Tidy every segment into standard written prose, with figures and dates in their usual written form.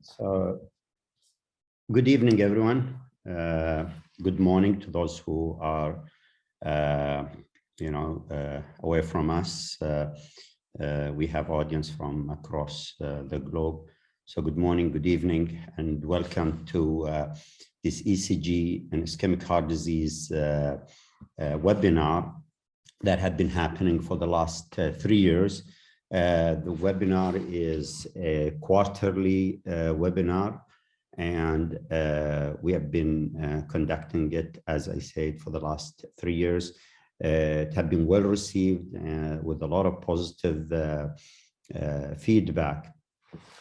So, good evening, everyone. Good morning to those who are, away from us. We have audience from across the globe. So, good morning, good evening, and welcome to this ECG and ischemic heart disease webinar that had been happening for the last 3 years. The webinar is a quarterly webinar, and we have been conducting it, as I said, for the last 3 years. It had been well received with a lot of positive feedback.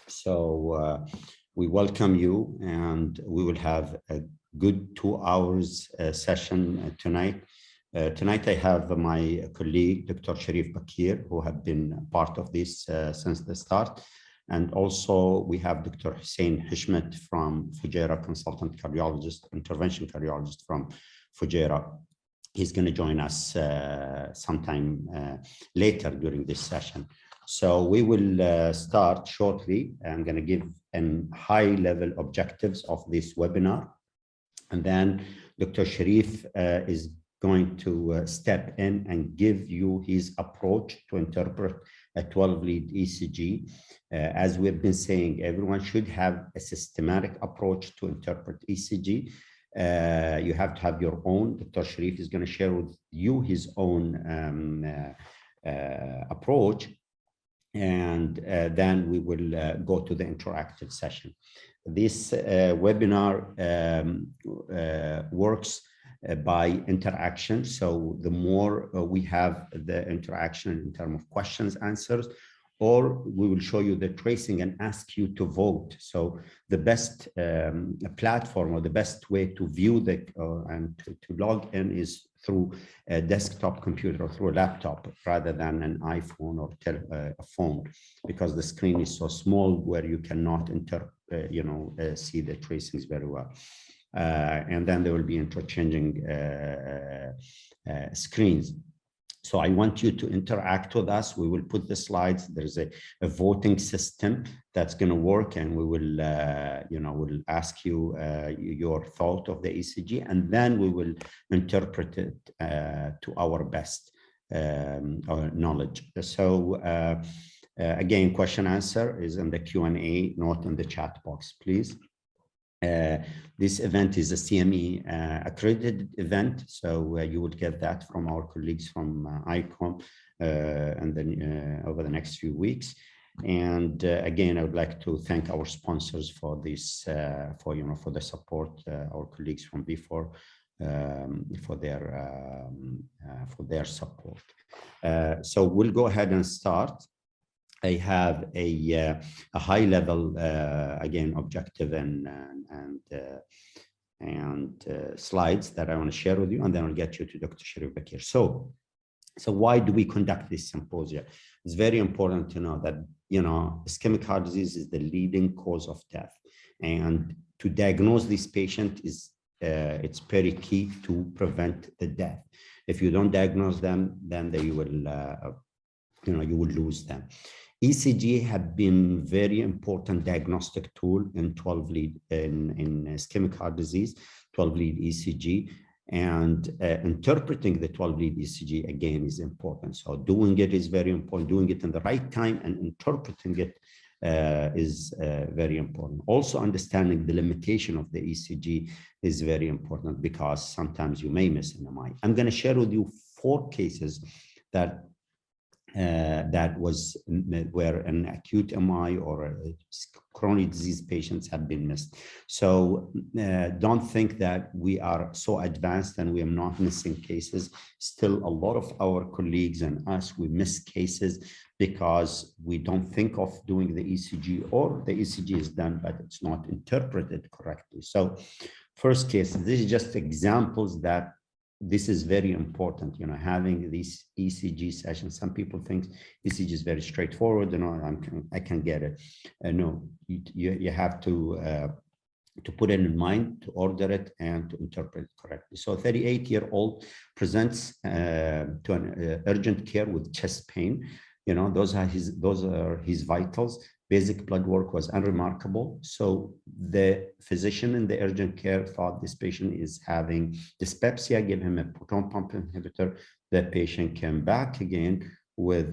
So we welcome you, and we will have a good 2 hours session tonight. Tonight, I have my colleague, Dr. Sharif Bakir, who have been part of this since the start. And also, we have Dr. Hussein Hishmet from Fujairah, consultant cardiologist, intervention cardiologist from Fujairah. He's going to join us sometime later during this session. So we will start shortly. I'm going to give high-level objectives of this webinar. And then Dr. Sharif is going to step in and give you his approach to interpret a 12-lead ECG. As we've been saying, everyone should have a systematic approach to interpret ECG. You have to have your own. Dr. Sharif is going to share with you his own approach, and then we will go to the interactive session. This webinar works by interaction. So the more we have the interaction in terms of questions, answers, or we will show you the tracing and ask you to vote. So the best platform or the best way to view the and to log in is through a desktop computer or through a laptop rather than an iPhone or a phone, because the screen is so small where you cannot see the tracings very well. And then there will be interchanging screens. So I want you to interact with us. We will put the slides. There's a voting system that's going to work, and we will, we'll ask you your thought of the ECG, and then we will interpret it to our best knowledge. So again, question answer is in the Q&A, not in the chat box, please. This event is a CME accredited event, so you will get that from our colleagues from ICOM and then over the next few weeks. And again, I would like to thank our sponsors for this, for the support, our colleagues from V4 for their support. So we'll go ahead and start. I have a high level, again, objective and slides that I want to share with you, and then I'll get you to Dr. Sharif Bakir. So why do we conduct this symposium? It's very important to know that, ischemic heart disease is the leading cause of death. And to diagnose this patient it's very key to prevent the death. If you don't diagnose them, then you will lose them. ECG have been very important diagnostic tool in 12-lead in ischemic heart disease, 12-lead ECG, and interpreting the 12-lead ECG again is important. So doing it is very important. Doing it in the right time and interpreting it is very important. Also, understanding the limitation of the ECG is very important, because sometimes you may miss an MI. I'm going to share with you 4 cases that was where an acute MI or a chronic disease patients have been missed. So don't think that we are so advanced and we are not missing cases. Still, a lot of our colleagues and us, we miss cases because we don't think of doing the ECG, or the ECG is done, but it's not interpreted correctly. So first case, this is just examples that this is very important, having these ECG sessions. Some people think ECG is very straightforward, I can get it. No, you have to put it in mind, to order it, and to interpret it correctly. So a 38-year-old presents to an urgent care with chest pain. Those are his vitals. Basic blood work was unremarkable. So the physician in the urgent care thought this patient is having dyspepsia, gave him a proton pump inhibitor. The patient came back again with,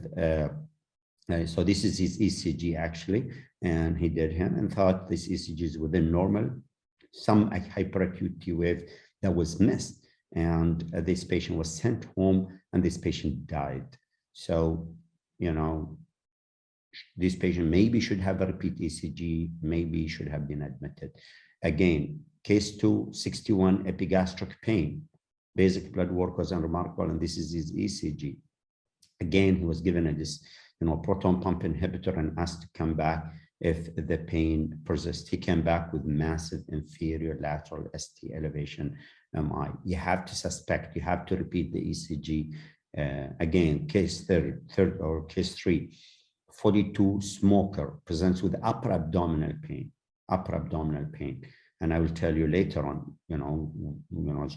so this is his ECG actually, and he did him and thought this ECG is within normal, some hyperacute T wave that was missed. And this patient was sent home and this patient died. So, you know, this patient maybe should have a repeat ECG, maybe should have been admitted. Again, case 2, 61, epigastric pain. Basic blood work was unremarkable, and this is his ECG. Again, he was given a proton pump inhibitor and asked to come back if the pain persists. He came back with massive inferior lateral ST elevation MI. You have to suspect, you have to repeat the ECG. Again, case third or case 3, 42 smoker presents with upper abdominal pain. And I will tell you later on,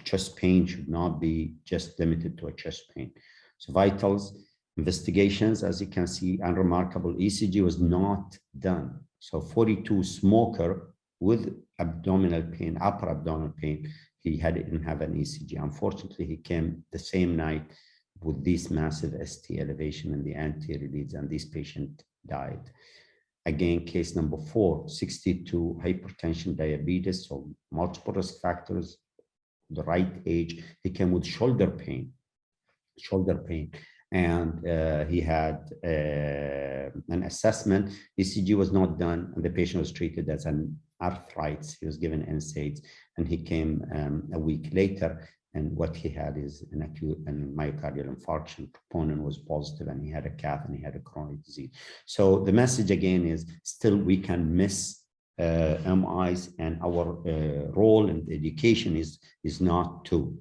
chest pain should not be just limited to a chest pain. So vitals, investigations, as you can see, unremarkable. ECG was not done. So 42 smoker with abdominal pain, upper abdominal pain, he didn't have an ECG. Unfortunately, he came the same night with this massive ST elevation in the anterior leads, and this patient died. Again, case number 4, 62, hypertension, diabetes, so multiple risk factors, the right age. He came with shoulder pain, and he had an assessment. ECG was not done, and the patient was treated as an arthritis. He was given NSAIDs, and he came a week later. And what he had is an acute and myocardial infarction. Troponin was positive, and he had a cath, and he had a chronic disease. So the message again is still we can miss MIs, and our role in education is not to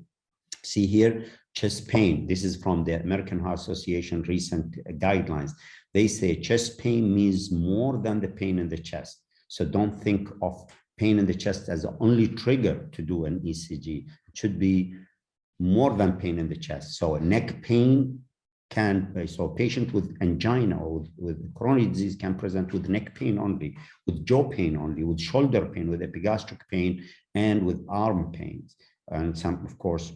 see here. Chest pain. This is from the American Heart Association recent guidelines. They say chest pain means more than the pain in the chest. So don't think of pain in the chest as the only trigger to do an ECG. It should be more than pain in the chest. So neck pain so a patient with angina or with coronary disease can present with neck pain only, with jaw pain only, with shoulder pain, with epigastric pain, and with arm pains, and some, of course,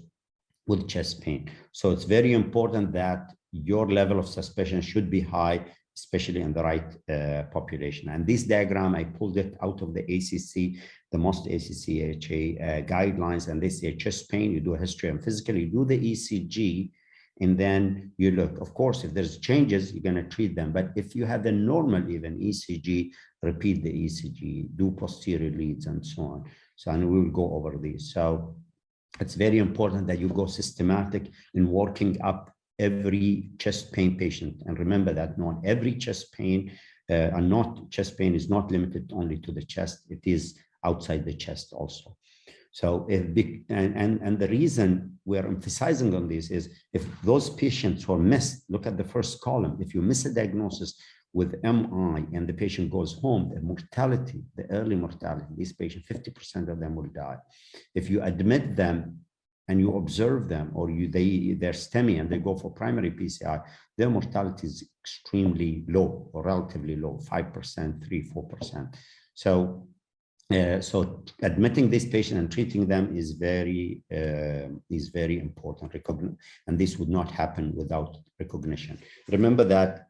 with chest pain. So it's very important that your level of suspicion should be high, especially in the right population. And this diagram, I pulled it out of the ACC, the most ACC-AHA guidelines, and they say chest pain, you do a history and physically, you do the ECG, and then you look. Of course, if there's changes, you're gonna treat them. But if you have a normal even ECG, repeat the ECG, do posterior leads and so on. So, and we will go over these. So it's very important that you go systematic in working up every chest pain patient. And remember that not every chest pain, chest pain is not limited only to the chest, it is outside the chest also. So, and the reason we're emphasizing on this is if those patients who are missed, look at the first column, if you miss a diagnosis with MI and the patient goes home, the mortality, the early mortality, these patients, 50% of them will die. If you admit them and you observe them, or they're STEMI and they go for primary PCI, their mortality is extremely low or relatively low, 5%, 3-4%. So, so admitting this patient and treating them is very important. And this would not happen without recognition. Remember that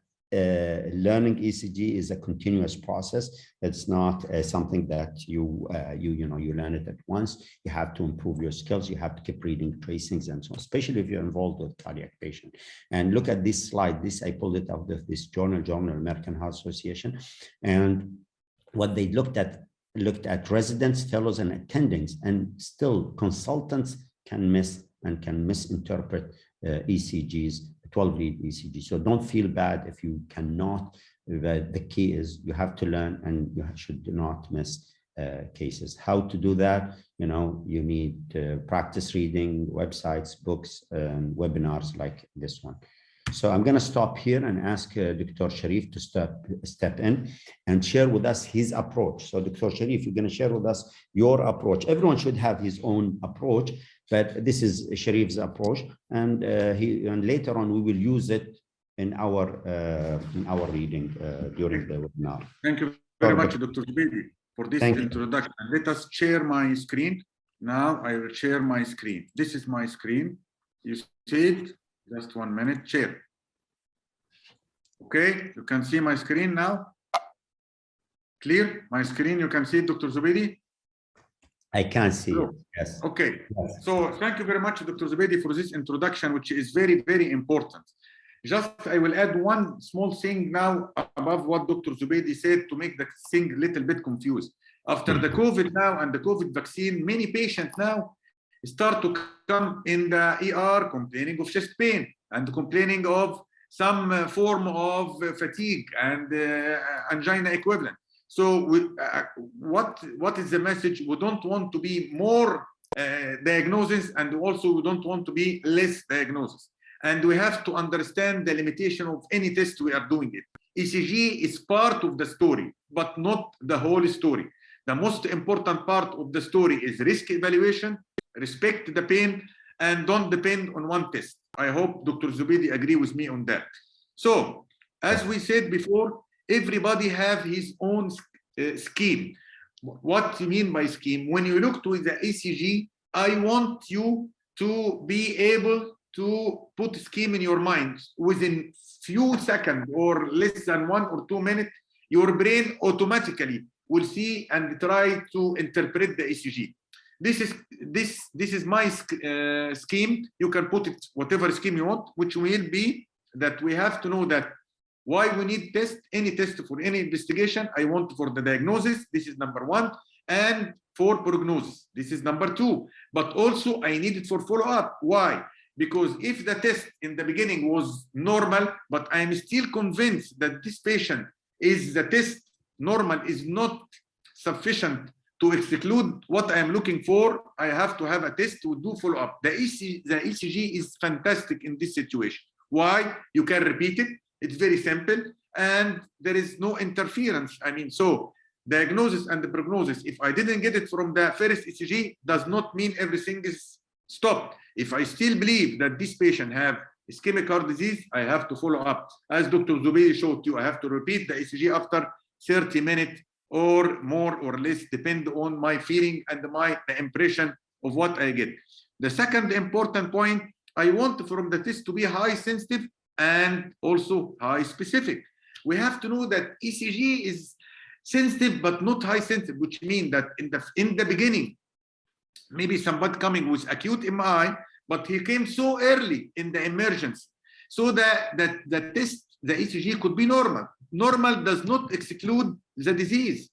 learning ECG is a continuous process. It's not something that you learn it at once. You have to improve your skills. You have to keep reading tracings and so on, especially if you're involved with cardiac patient. And look at this slide. I pulled it out of this journal, American Heart Association. And what they looked at residents, fellows, and attendings, and still consultants can miss and can misinterpret ECGs, 12-lead ECG. So don't feel bad if you cannot. The key is you have to learn, and you should not miss cases. How to do that? You need practice reading, websites, books, and webinars like this one. So I'm going to stop here and ask Dr. Sharif to step in and share with us his approach. So Dr. Sharif, you're going to share with us your approach. Everyone should have his own approach, but this is Sharif's approach, and later on we will use it in our reading during the webinar. Thank you very much, Dr. Zubeidi, for this introduction. Let us share my screen. Now I will share my screen. This is my screen. You see it? Just 1 minute. Share. Okay, you can see my screen now. Clear? My screen, you can see it, Dr. Zubeidi? I can see it, yes. Okay, yes. So thank you very much, Dr. Zubeidi, for this introduction, which is very, very important. Just I will add one small thing now above what Dr. Zubeidi said to make the thing a little bit confused. After the COVID now and the COVID vaccine, many patients now start to come in the ER complaining of chest pain and complaining of some form of fatigue and angina equivalent. So what is the message? We don't want to be more diagnosis, and also we don't want to be less diagnosis. And we have to understand the limitation of any test we are doing it. ECG is part of the story, but not the whole story. The most important part of the story is risk evaluation, respect the pain, and don't depend on one test. I hope Dr. Zubeidi agree with me on that. So, as we said before, everybody have his own scheme. What do you mean by scheme? When you look to the ECG, I want you to be able to put scheme in your mind. Within few seconds or less than 1 or 2 minutes, your brain automatically will see and try to interpret the ECG. This is my scheme. You can put it whatever scheme you want, which will be that we have to know that why we need any test for any investigation. I want for the diagnosis, this is number 1, and for prognosis, this is number 2. But also I need it for follow-up. Why? Because if the test in the beginning was normal, but I am still convinced that this patient is the test normal is not sufficient to exclude what I am looking for, I have to have a test to do follow-up. The ECG is fantastic in this situation. Why? You can repeat it. It's very simple, and there is no interference. I mean, so diagnosis and the prognosis, if I didn't get it from the first ECG, does not mean everything is stopped. If I still believe that this patient have ischemic heart disease, I have to follow up. As Dr. Zubeidi showed you, I have to repeat the ECG after 30 minutes or more or less, depend on my feeling and the impression of what I get. The second important point, I want from the test to be high sensitive and also high specific. We have to know that ECG is sensitive but not high sensitive, which means that in the beginning, maybe somebody coming with acute MI, but he came so early in the emergency, so that the test, the ECG could be normal. Normal does not exclude the disease.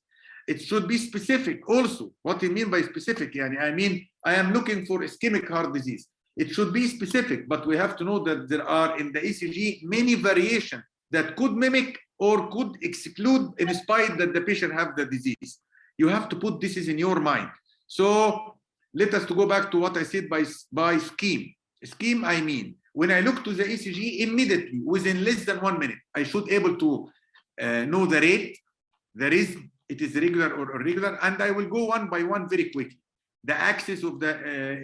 It should be specific also. What do you mean by specific? I mean, I am looking for ischemic heart disease. It should be specific, but we have to know that there are in the ECG many variations that could mimic or could exclude in spite that the patient have the disease. You have to put this in your mind. So let us to go back to what I said by scheme. Scheme, I mean, when I look to the ECG immediately, within less than 1 minute, I should able to know the rate, it is regular or irregular, and I will go one by one very quickly. The axis of the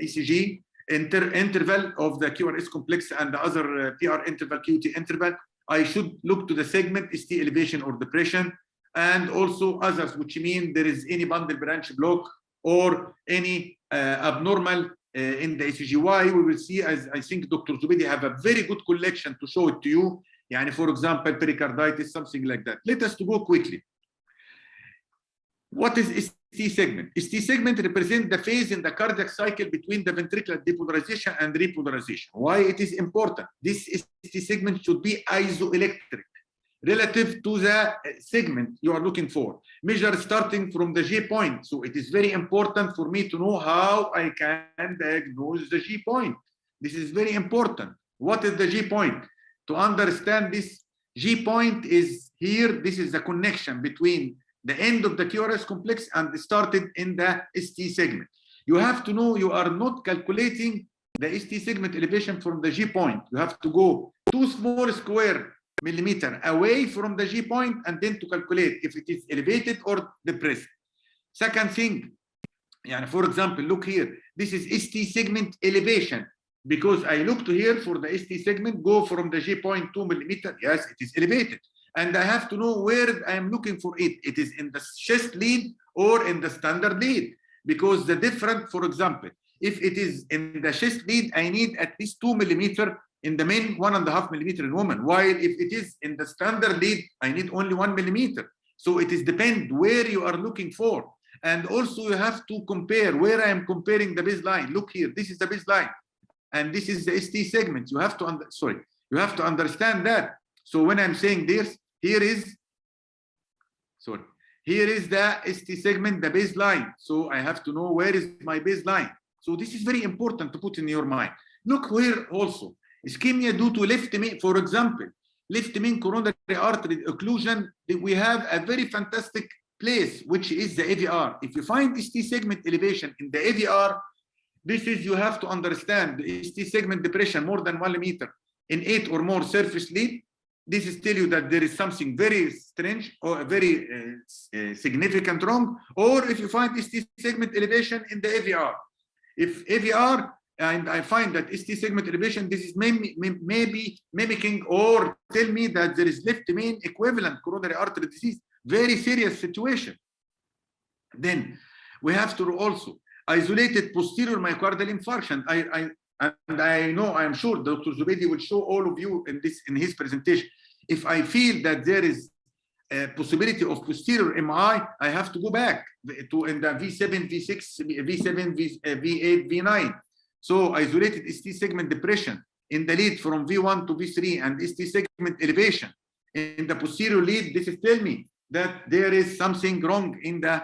ECG, interval of the QRS complex and the other PR interval, QT interval. I should look to the segment, ST elevation or depression, and also others, which mean there is any bundle branch block or any abnormal in the ECG. Why? We will see, as I think Dr. Zubeidi have a very good collection to show it to you. For example, pericarditis, something like that. Let us to go quickly. What is ST segment? ST segment represents the phase in the cardiac cycle between the ventricular depolarization and repolarization. Why it is important? This ST segment should be isoelectric relative to the segment you are looking for. Measure starting from the G point. So it is very important for me to know how I can diagnose the G point. This is very important. What is the G point? To understand this, G point is here. This is the connection between the end of the QRS complex and started in the ST segment. You have to know you are not calculating the ST segment elevation from the G point. You have to go 2 small square millimeter away from the G point and then to calculate if it is elevated or depressed. Second thing, for example, look here. This is ST segment elevation. because I look to here for the ST segment, go from the J.2 millimeter. Yes, it is elevated. And I have to know where I am looking for it. It is in the chest lead or in the standard lead, because the different, for example, if it is in the chest lead, I need at least 2 millimeter in the men, 1.5 millimeter in women. While if it is in the standard lead, I need only 1 millimeter. So it is depend where you are looking for. And also you have to compare where I am comparing the baseline. Look here, this is the baseline. And this is the ST segment. You have to understand that. So when I'm saying this, here is the ST segment, the baseline. So I have to know where is my baseline. So this is very important to put in your mind. Look here also, ischemia due to left main, for example, left main coronary artery occlusion. We have a very fantastic place, which is the AVR. If you find ST segment elevation in the AVR, this is, you have to understand the ST segment depression more than 1 millimeter in 8 or more surface lead. This is tell you that there is something very strange or very significant wrong. Or if you find ST segment elevation in the AVR, if AVR and I find that ST segment elevation, this is maybe mimicking or tell me that there is left main equivalent coronary artery disease, very serious situation. Then we have to also isolated posterior myocardial infarction. I am sure Dr. Zubeidi will show all of you in his presentation. If I feel that there is a possibility of posterior MI, I have to go back to in the V7, V6, V7, V8, V9. So isolated ST segment depression in the lead from V1 to V3 and ST segment elevation in the posterior lead, this is tell me that there is something wrong in the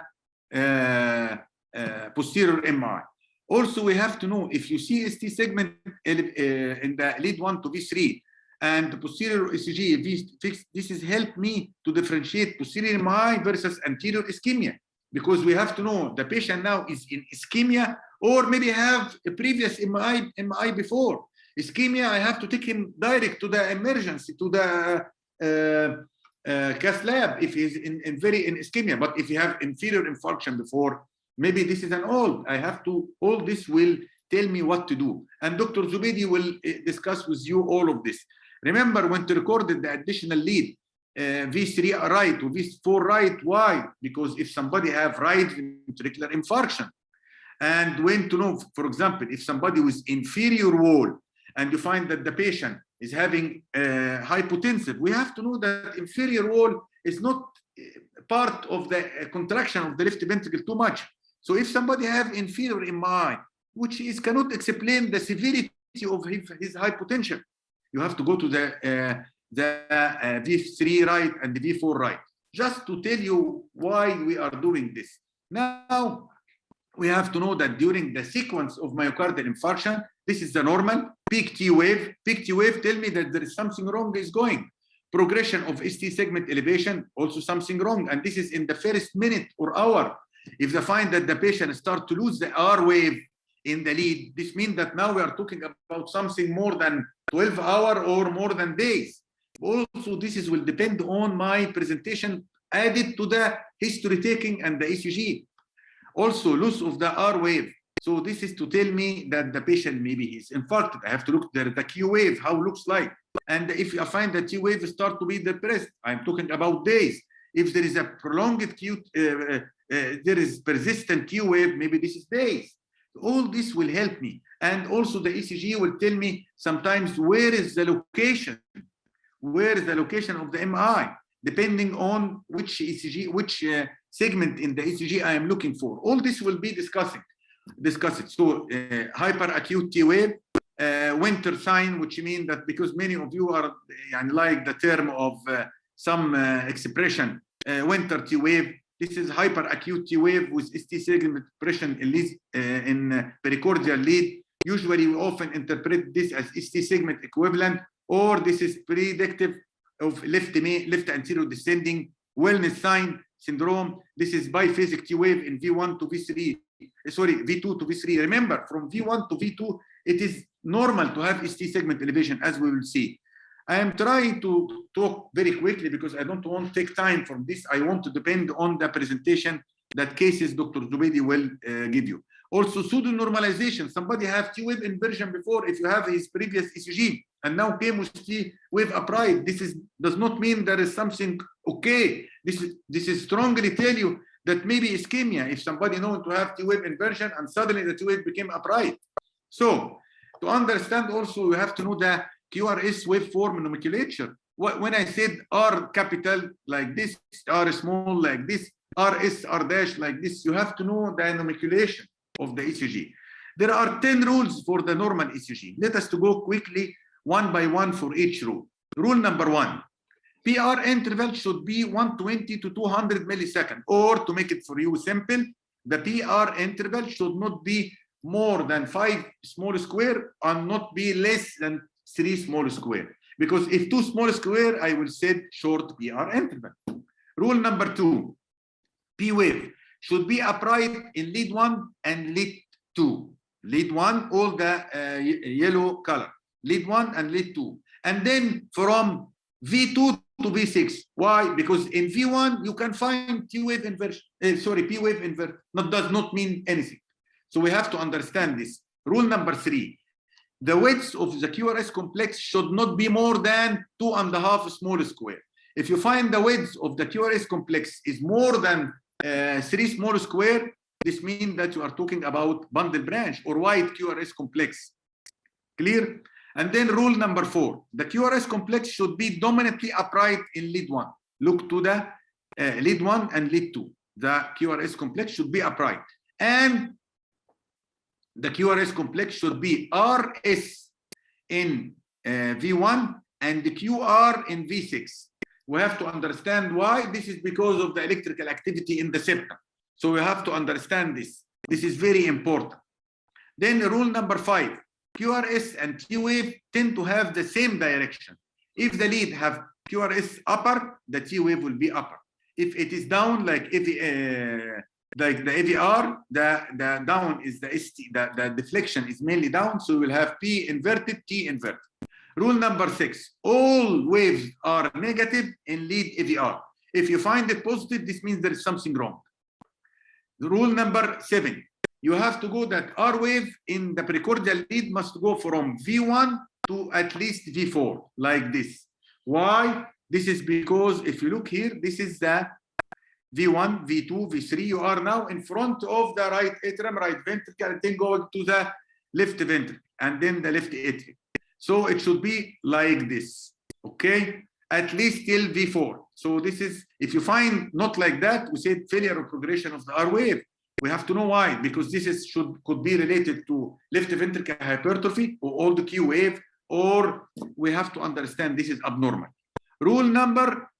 posterior MI. Also, we have to know if you see ST segment in the lead 1 to V3 and the posterior ECG V6, this is help me to differentiate posterior MI versus anterior ischemia, because we have to know the patient now is in ischemia or maybe have a previous MI before. Ischemia, I have to take him direct to the emergency, to the cath lab if he's in ischemia. But if you have inferior infarction before, maybe this is an old. I have to, all this will tell me what to do. And Dr. Zubeidi will discuss with you all of this. Remember when to record the additional lead, V3 right or V4 right. Why? Because if somebody have right ventricular infarction, and when to know, for example, if somebody with inferior wall and you find that the patient is having hypotensive, we have to know that inferior wall is not part of the contraction of the left ventricle too much. So if somebody have inferior MI, which is cannot explain the severity of his hypotension, you have to go to the V3 right and the V4 right, just to tell you why we are doing this. Now, we have to know that during the sequence of myocardial infarction, this is the normal peak T wave. Peak T wave tell me that there is something wrong is going. Progression of ST segment elevation, also something wrong. And this is in the first minute or hour. If they find that the patient start to lose the R wave in the lead, this means that now we are talking about something more than 12 hours or more than days. Also, this will depend on my presentation added to the history taking and the ECG. Also, loss of the R wave. So this is to tell me that the patient maybe is infarcted. I have to look at the Q wave, how it looks like. And if I find that T wave start to be depressed, I'm talking about days. If there is a prolonged Q, there is persistent Q wave, maybe this is days. All this will help me. And also the ECG will tell me sometimes where is the location of the MI, depending on which ECG, which segment in the ECG I am looking for. All this will be discussed. So hyperacute T wave, winter sign, which means that because many of you are like the term of some expression, winter T wave. This is hyperacute T wave with ST segment depression in pericardial lead. Usually, we often interpret this as ST segment equivalent, or this is predictive of left anterior descending wellness sign syndrome. This is biphasic T wave in V1 to V3. Sorry, V2 to V3. Remember, from V1 to V2, it is normal to have ST segment elevation, as we will see. I am trying to talk very quickly because I don't want to take time from this. I want to depend on the presentation that cases Dr. Zubeidi will give you. Also pseudo-normalization. Somebody have T-wave inversion before if you have his previous ECG and now came with T-wave upright. This does not mean there is something okay. This is strongly tell you that maybe ischemia if somebody known to have T-wave inversion and suddenly the T-wave became upright. So to understand also you have to know the QRS waveform nomenclature. When I said R capital like this, R small like this, RS, R dash like this, you have to know the nomenclature of the ECG. There are 10 rules for the normal ECG. Let us to go quickly one by one for each rule. Rule number 1, PR interval should be 120 to 200 milliseconds, or to make it for you simple, the PR interval should not be more than 5 small square and not be less than 3 small square. Because if 2 small square, I will say short PR interval. Rule number 2, P wave should be upright in lead 1 and lead 2. Lead 1, all the yellow color. Lead 1 and lead 2. And then from V2 to V6. Why? Because in V1, you can find T-wave inversion. P wave inversion. That does not mean anything. So we have to understand this. Rule number 3. The width of the QRS complex should not be more than 2.5 small square. If you find the width of the QRS complex is more than 3 small square, this means that you are talking about bundle branch or wide QRS complex. Clear? And then rule number 4, the QRS complex should be dominantly upright in lead 1. Look to the lead 1 and lead 2. The QRS complex should be upright. And the QRS complex should be RS in V1 and the QR in V6. We have to understand why. This is because of the electrical activity in the septum. So we have to understand this. This is very important. Then rule number 5, QRS and T-wave tend to have the same direction. If the lead have QRS upper, the T-wave will be upper. If it is down, like the AVR, the down is the ST, the deflection is mainly down, so we will have P inverted, T inverted. Rule number 6, all waves are negative in lead AVR. If you find it positive, this means there is something wrong. Rule number 7, you have to go that R wave in the precordial lead must go from V1 to at least V4, like this. Why? This is because if you look here, this is the V1, V2, V3. You are now in front of the right atrium, right ventricle, and then going to the left ventricle, and then the left atrium. So it should be like this, okay? At least till V4. So this is, if you find not like that, we say failure of progression of the R wave. We have to know why, because this is could be related to left ventricular hypertrophy or all the Q wave, or we have to understand this is abnormal. Rule number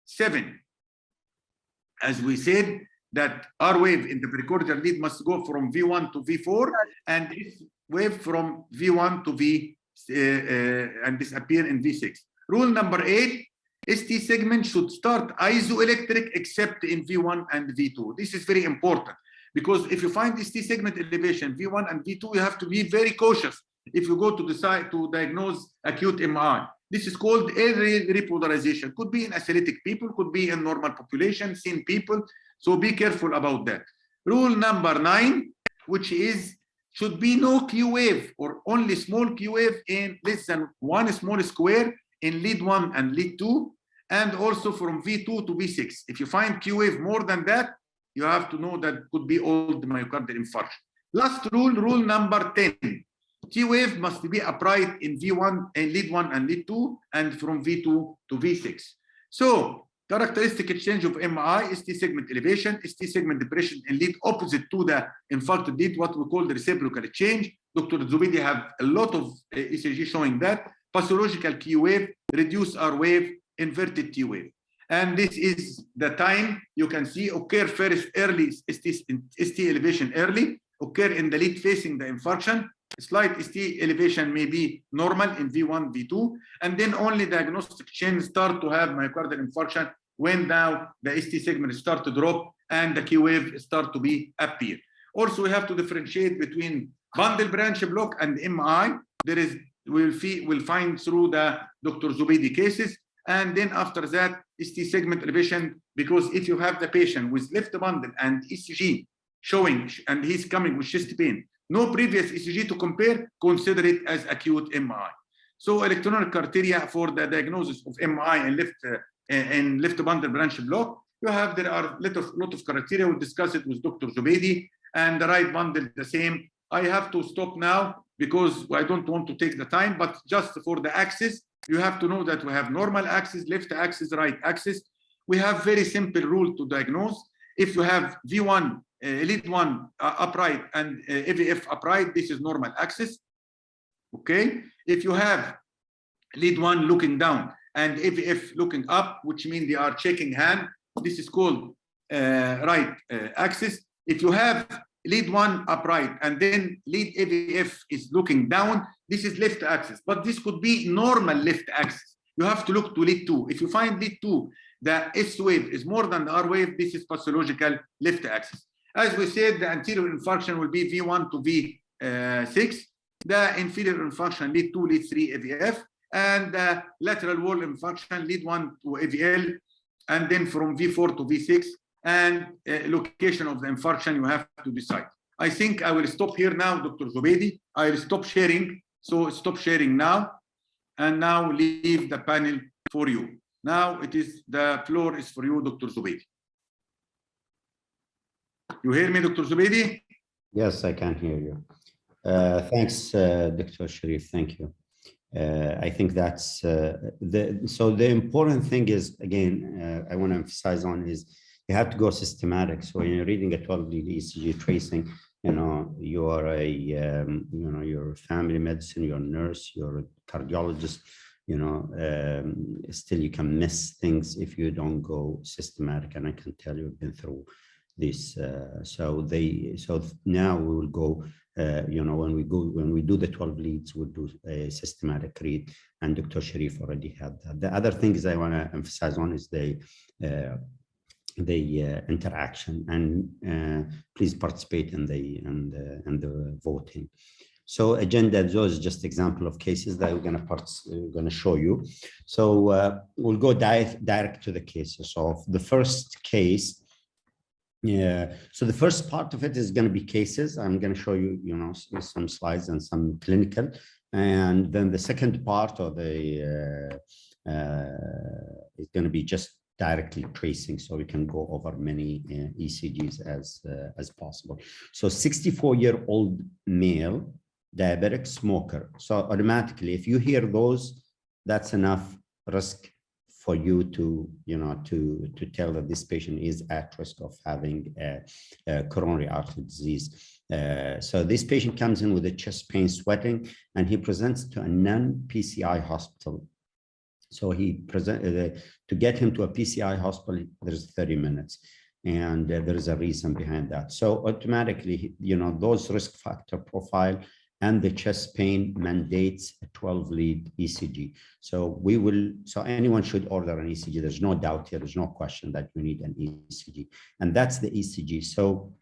7, as we said, that R wave in the precordial lead must go from V1 to V4, and this wave from V1 to V and disappear in V6. Rule number 8, ST segment should start isoelectric except in V1 and V2. This is very important, because if you find ST segment elevation, V1 and V2, you have to be very cautious if you go to decide to diagnose acute MI. This is called early repolarization. Could be in athletic people, could be in normal population, thin people. So be careful about that. Rule number 9, which is should be no Q wave or only small Q wave in less than 1 small square in lead 1 and lead 2, and also from V2 to V6. If you find Q wave more than that, you have to know that could be old myocardial infarction. Last rule, rule number 10. T wave must be upright in V1 and lead 1 and lead 2, and from V2 to V6. So characteristic exchange of MI, ST segment elevation, ST segment depression in lead opposite to the infarcted lead, what we call the reciprocal exchange. Dr. Zubedi have a lot of ECG showing that. Pathological Q wave, reduced R wave, inverted T wave. And this is the time you can see occur first early ST elevation early, occur in the lead facing the infarction. Slight ST elevation may be normal in V1, V2, and then only diagnostic chain start to have myocardial infarction when now the ST segment start to drop and the Q wave start to be appear. Also, we have to differentiate between bundle branch block and MI. There is, we'll find through the Dr. Zubedi cases, and then after that, ST segment elevation, because if you have the patient with left bundle and ECG showing, and he's coming with chest pain, no previous ECG to compare, consider it as acute MI. So electronic criteria for the diagnosis of MI and left bundle branch block, there are lot of criteria. We'll discuss it with Dr. Zubeidi, and the right bundle the same. I have to stop now because I don't want to take the time, but just for the axis, you have to know that we have normal axis, left axis, right axis. We have very simple rule to diagnose. If you have V1, lead 1 upright and AVF upright, this is normal axis. Okay. If you have lead 1 looking down and AVF looking up, which means they are shaking hand, this is called right axis. If you have lead 1 upright and then lead AVF is looking down, this is left axis, but this could be normal left axis. You have to look to lead 2. If you find lead 2, the S wave is more than the R wave, this is pathological left axis. As we said, the anterior infarction will be V1 to V6, the inferior infarction lead 2, lead 3 AVF, and the lateral wall infarction lead 1 to AVL, and then from V4 to V6, and location of the infarction you have to decide. I think I will stop here now, Dr. Zubeidi. I will stop sharing. So stop sharing now, and now leave the panel for you. Now the floor is for you, Dr. Zubeidi. You hear me, Dr. Zubeidi? Yes, I can hear you. Thanks, Dr. Sharif. Thank you. I think that's the important thing is, again, I want to emphasize on is you have to go systematic. So when you're reading a 12-lead ECG tracing, you are you're a family medicine, you're a nurse, you're a cardiologist, still you can miss things if you don't go systematic. And I can tell you've been through this. So now we will go, when we do the 12 leads, we'll do a systematic read, and Dr. Sharif already had that. The other things I want to emphasize on is the interaction, and please participate in the voting. So agenda, those is just example of cases that we're going to show you. So we'll go direct to the cases. So the first case, so the first part of it is going to be cases. I'm going to show you, some slides and some clinical, and then the second part of the is going to be just directly tracing, so we can go over many ECGs as possible. So 64-year-old male, diabetic, smoker. So automatically, if you hear those, that's enough risk for you to to tell that this patient is at risk of having a coronary artery disease. So this patient comes in with a chest pain, sweating, and he presents to a non-PCI hospital. So he to get him to a PCI hospital, there's 30 minutes, and there is a reason behind that. So automatically, those risk factor profile and the chest pain mandates a 12-lead ECG. So anyone should order an ECG. There's no doubt here. There's no question that you need an ECG, and that's the ECG. So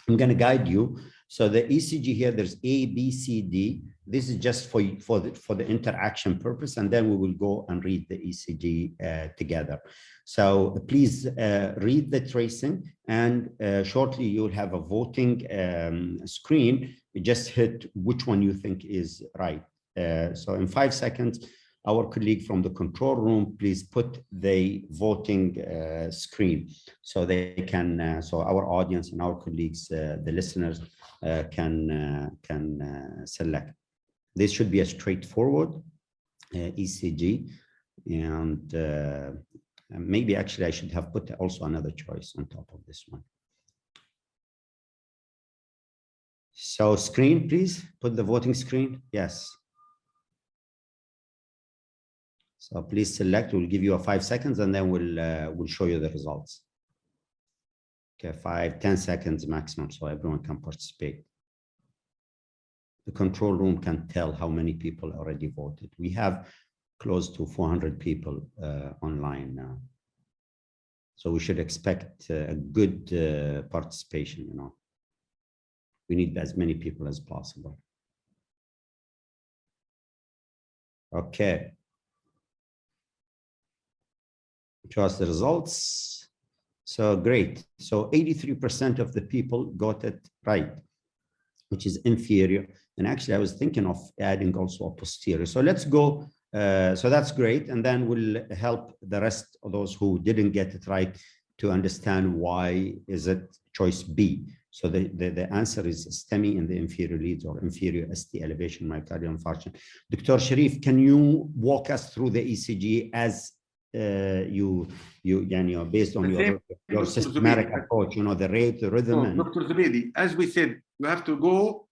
I'm going to guide you. So the ECG here, there's A, B, C, D. This is just for the interaction purpose, and then we will go and read the ECG together. So please read the tracing, and shortly you'll have a voting screen. You just hit which one you think is right. So in 5 seconds, our colleague from the control room, please put the voting screen so they can, so our audience and our colleagues, the listeners, can select. This should be a straightforward ECG, and maybe actually I should have put also another choice on top of this one. So screen, please put the voting screen. Yes. So please select. We'll give you 5 seconds, and then we'll show you the results. Okay, 5-10 seconds maximum, so everyone can participate. The control room can tell how many people already voted. We have close to 400 people online now, so we should expect a good participation. We need as many people as possible. Okay. Show us the results. So great. So 83% of the people got it right, which is inferior. And actually, I was thinking of adding also a posterior. So let's go. So that's great. And then we'll help the rest of those who didn't get it right to understand why is it choice B. So the answer is STEMI in the inferior leads or inferior ST elevation myocardial infarction. Dr. Sharif, can you walk us through the ECG as you based on your systematic approach, the rate, the rhythm? So, Dr. Zubedi, as we said, you have to go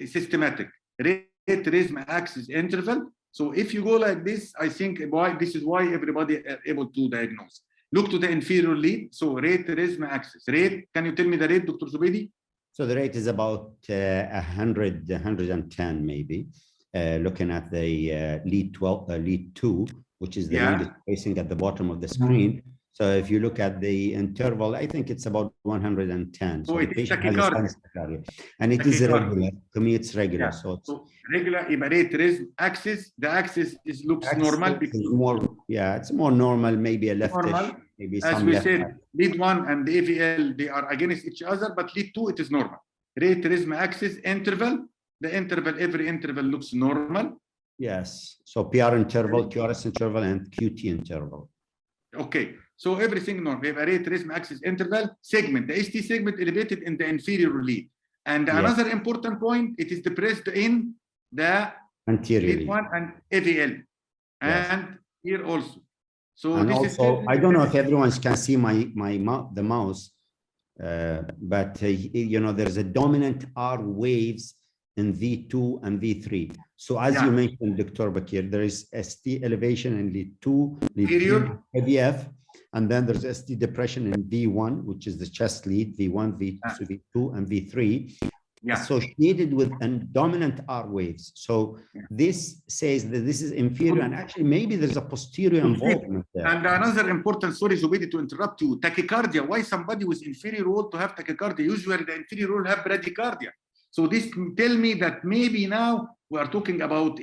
systematic, rate, rhythm, axis, interval. So if you go like this, I think this is why everybody are able to diagnose. Look to the inferior lead. So rate, rhythm, axis. Rate, can you tell me the rate, Dr. Zubedi? So the rate is about 100, 110 maybe. Looking at the lead 12, lead 2, which is the longest spacing at the bottom of the screen. So if you look at the interval, I think it's about 110. So the patient has a sinus tachycardia. And it is irregular. To me, it's regular. So regular, rate, rhythm, axis. The axis looks normal. It's more normal, maybe a leftish. Normal. Maybe as some we left said, side. lead 1 and the AVL, they are against each other, but lead 2, it is normal. Rate, rhythm, axis, interval. The interval, every interval looks normal. Yes. So PR interval, QRS interval, and QT interval. Okay. So everything normal. We have a rate, rhythm, axis, interval, segment. The ST segment elevated in the inferior lead. And another important point, it is depressed in the anterior lead 1 and AVL. And here also. So and this also, is I don't know if everyone can see the mouse, but there's a dominant R waves in V2 and V3. So as you mentioned, Dr. Bakir, there is ST elevation in lead 2, lead 3, AVF, and then there's ST depression in V1, which is the chest lead, V1, V2, and V3. Associated with dominant R waves. So this says that this is inferior, and actually maybe there's a posterior involvement there. And another important, sorry Zubedi to interrupt you, tachycardia. Why somebody with inferior wall to have tachycardia? Usually the inferior wall have bradycardia. So this tell me that maybe now we are talking about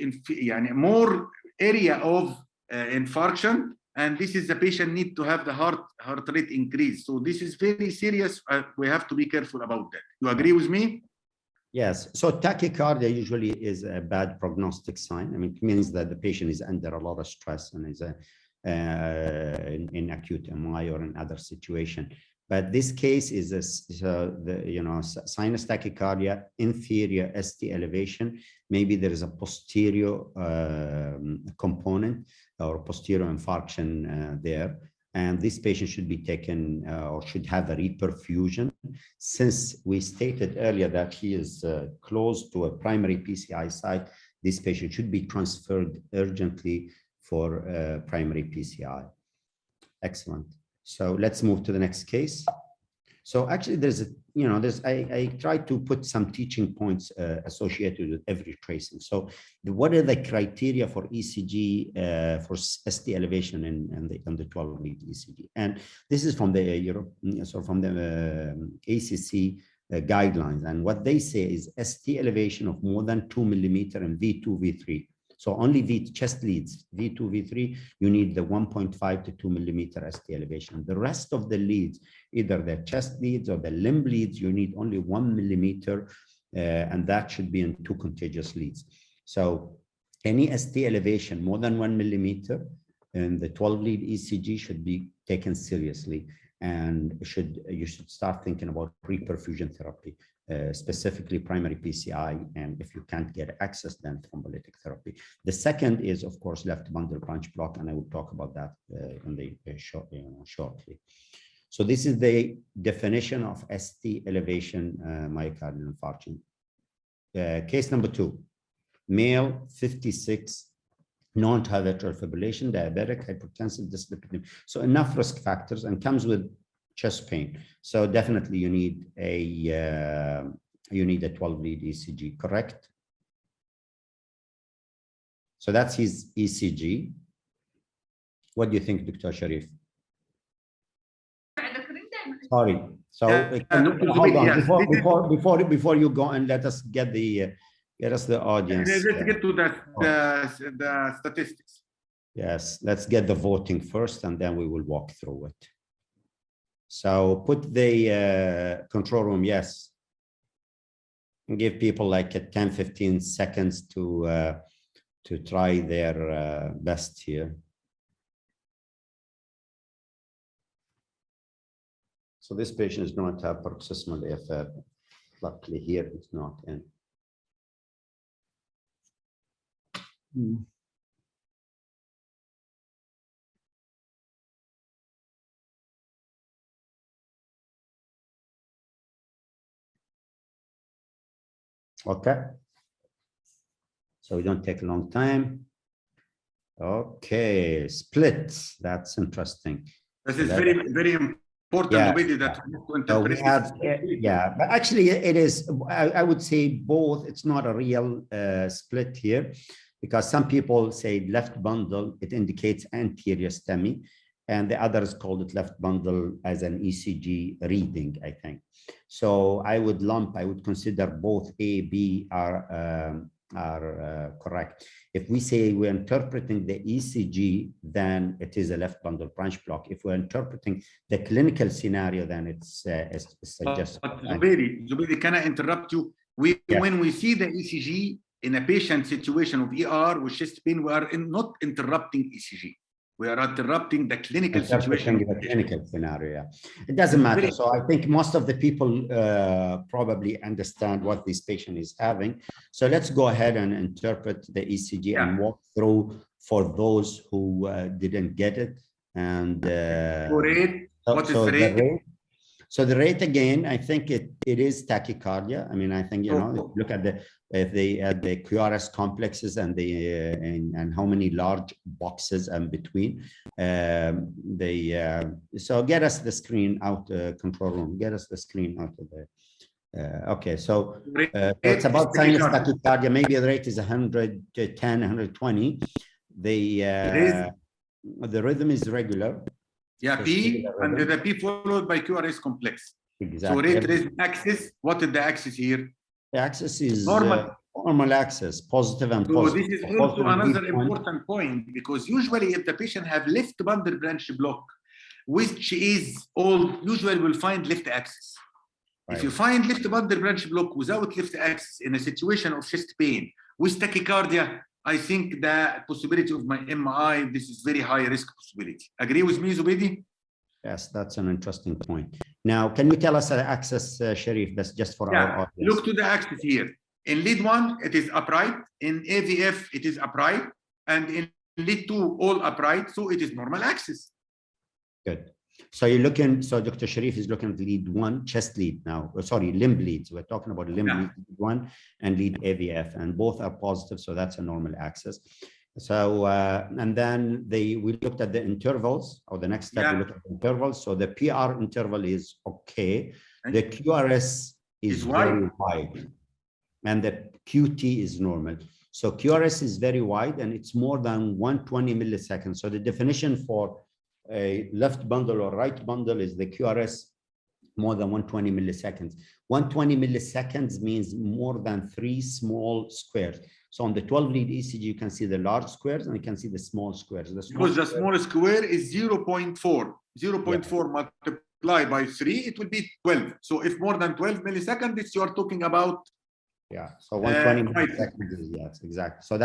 more area of infarction, and this is the patient need to have the heart rate increase. So this is very serious. We have to be careful about that. You agree with me? Yes. So tachycardia usually is a bad prognostic sign. I mean, it means that the patient is under a lot of stress and is in acute MI or in other situation. But this case is sinus tachycardia, inferior ST elevation. Maybe there is a posterior component or posterior infarction there. And this patient should be taken or should have a reperfusion. Since we stated earlier that he is close to a primary PCI site, this patient should be transferred urgently for primary PCI. Excellent. So let's move to the next case. So actually there's I tried to put some teaching points associated with every tracing. So what are the criteria for ECG for ST elevation in the 12-lead ECG? And this is from the ACC guidelines. And what they say is ST elevation of more than 2 millimeter in V2, V3. So only chest leads, V2, V3, you need the 1.5 to 2 millimeter ST elevation. The rest of the leads, either the chest leads or the limb leads, you need only 1 millimeter, and that should be in 2 contagious leads. So any ST elevation more than 1 millimeter in the 12-lead ECG should be taken seriously, and you should start thinking about reperfusion therapy. Specifically primary PCI, and if you can't get access, then thrombolytic therapy. The second is, of course, left bundle branch block, and I will talk about that in the shortly. So this is the definition of ST elevation myocardial infarction. Case number 2, male, 56, known to have atrial fibrillation, diabetic, hypertensive, dyslipidemia. So enough risk factors, and comes with chest pain. So definitely you need a 12-lead ECG, correct? So that's his ECG. What do you think, Dr. Sharif? Sorry. So hold on before you go, and let us get the audience. Let's get to the statistics. Yes, let's get the voting first, and then we will walk through it. So put the control room, yes. And give people like 10, 15 seconds to try their best here. So this patient is going to have paroxysmal FEB. Luckily here it's not in. Okay. So we don't take a long time. Okay, splits. That's interesting. This is very, very important. Yeah, So we have, yeah, but actually it is, I would say both. It's not a real split here, because some people say left bundle, it indicates anterior STEMI, and the others called it left bundle as an ECG reading, I think. So I would consider both A, B are correct. If we say we're interpreting the ECG, then it is a left bundle branch block. If we're interpreting the clinical scenario, then it's suggested. Zubaidi, can I interrupt you? When we see the ECG in a patient situation of ER with chest pain, we are not interrupting ECG. We are interrupting the clinical situation. The clinical scenario, yeah. It doesn't matter. So I think most of the people probably understand what this patient is having. So let's go ahead and interpret the ECG and walk through for those who didn't get it. And what is the rate? So the rate again, I think it is tachycardia. I mean, I think, you know, look at the QRS complexes and the and how many large boxes and between. So get us the screen out, control room. Get us the screen out of the. Okay, so it's about sinus tachycardia. Maybe the rate is 110, 120. The rhythm is regular. Yeah, so P, and the P followed by QRS complex. Exactly. So rate is axis. What is the axis here? The axis is normal axis, positive and positive. So this is also another important point, because usually if the patient have left bundle branch block, which is old, usually will find left axis. Right. If you find left bundle branch block without left axis in a situation of chest pain with tachycardia, I think the possibility of my MI, this is very high risk possibility. Agree with me, Zubaidi? Yes, that's an interesting point. Now, can you tell us the axis, Sharif? That's just for our audience. Look to the axis here. In lead 1, it is upright. In AVF, it is upright. And in lead 2, all upright. So it is normal axis. Good. So you're looking, so Dr. Sharif is looking at lead 1, chest lead now. Sorry, limb leads. We're talking about limb lead 1 and lead AVF, and both are positive. So that's a normal axis. So, and then we looked at the intervals, or the next step, we looked at the intervals. So the PR interval is okay. The QRS is very wide, and the QT is normal. So QRS is very wide, and it's more than 120 milliseconds. So the definition for a left bundle or right bundle is the QRS more than 120 milliseconds. 120 milliseconds means more than 3 small squares. So on the 12-lead ECG, you can see the large squares and you can see the small squares. Because the small square is 0.4. 0.4 multiplied by 3, it will be 12. So if more than 12 milliseconds, you are talking about. Yeah, so 120 milliseconds is, yes, exactly. So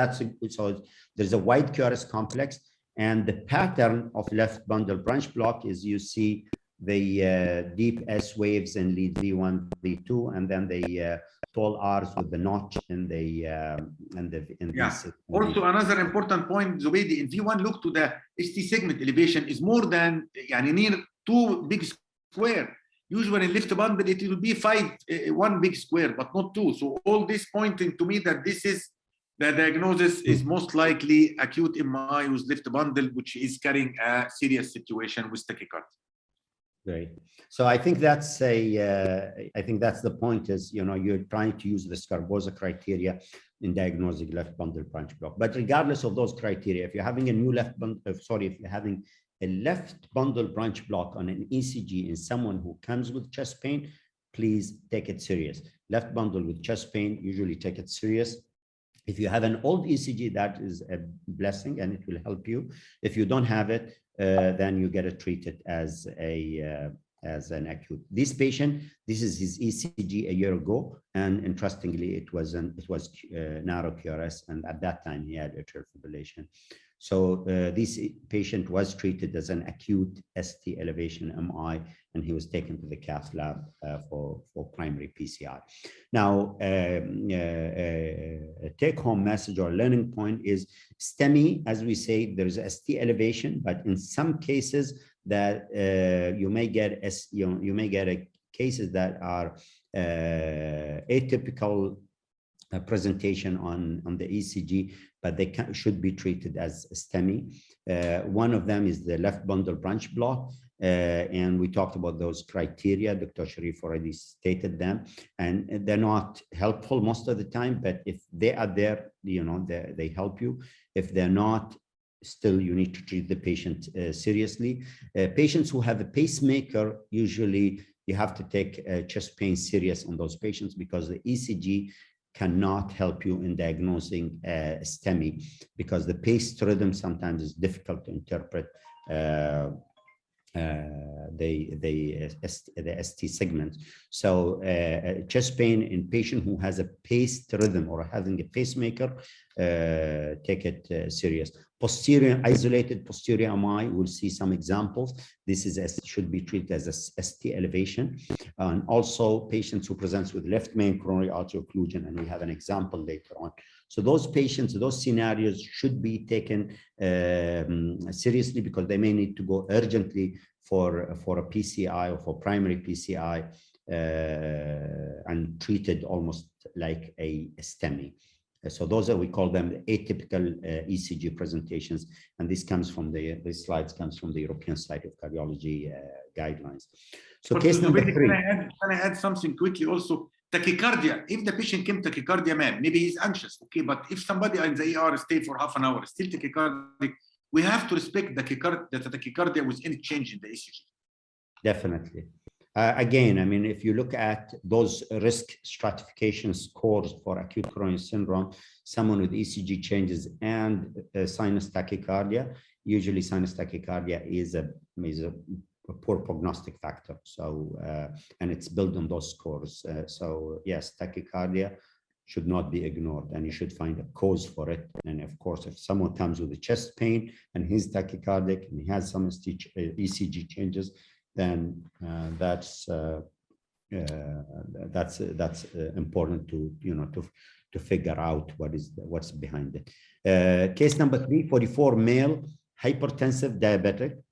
so there's a wide QRS complex, and the pattern of left bundle branch block is you see the deep S waves in lead V1, V2, and then the tall R's with the notch in the Also, another important point, Zubaidi, in V1, look to the ST segment elevation is more than near 2 big square. Usually in left bundle it will be 1 big square, but not 2. So all this pointing to me that this is the diagnosis is most likely acute MI with left bundle, which is carrying a serious situation with tachycardia. Great. So I think that's the point is, you're trying to use the Scarboza criteria in diagnosing left bundle branch block. But regardless of those criteria, if you're having a new if you're having a left bundle branch block on an ECG in someone who comes with chest pain, please take it serious. Left bundle with chest pain, usually take it serious. If you have an old ECG, that is a blessing and it will help you. If you don't have it, then you get it treated as a as an acute. This patient, this is his ECG a year ago, and interestingly, it was narrow QRS, and at that time he had atrial fibrillation. So this patient was treated as an acute ST elevation MI, and he was taken to the cath lab for primary PCI. Now, a take-home message or learning point is STEMI, as we say, there's a ST elevation, but in some cases that you may get cases that are atypical presentation on the ECG, but they should be treated as STEMI. One of them is the left bundle branch block, and we talked about those criteria. Dr. Sharif already stated them, and they're not helpful most of the time, but if they are there, they help you. If they're not, still you need to treat the patient seriously. Patients who have a pacemaker, usually you have to take chest pain serious on those patients, because the ECG cannot help you in diagnosing STEMI, because the paced rhythm sometimes is difficult to interpret the ST segment. So chest pain in patient who has a paced rhythm or having a pacemaker, take it serious. Posterior, isolated posterior MI, we'll see some examples. This is should be treated as a ST elevation. And also patients who presents with left main coronary artery occlusion, and we have an example later on. So those patients, those scenarios should be taken seriously, because they may need to go urgently for a PCI or for primary PCI and treated almost like a STEMI. So those are, we call them the atypical ECG presentations, and this comes from this slides comes from the European Society of Cardiology guidelines. So case number 3. Can I add something quickly also? Tachycardia. If the patient came tachycardia man, maybe he's anxious, okay, but if somebody in the ER stay for half an hour, still tachycardic, we have to respect the tachycardia with any change in the ECG. Definitely. Again, I mean, if you look at those risk stratification scores for acute coronary syndrome, someone with ECG changes and sinus tachycardia, usually sinus tachycardia is a poor prognostic factor. So, and it's built on those scores. So yes, tachycardia should not be ignored, and you should find a cause for it. And of course, if someone comes with a chest pain and he's tachycardic and he has some ECG changes, then that's important to to figure out what's behind it. Case number 3, 44 male, hypertensive diabetic,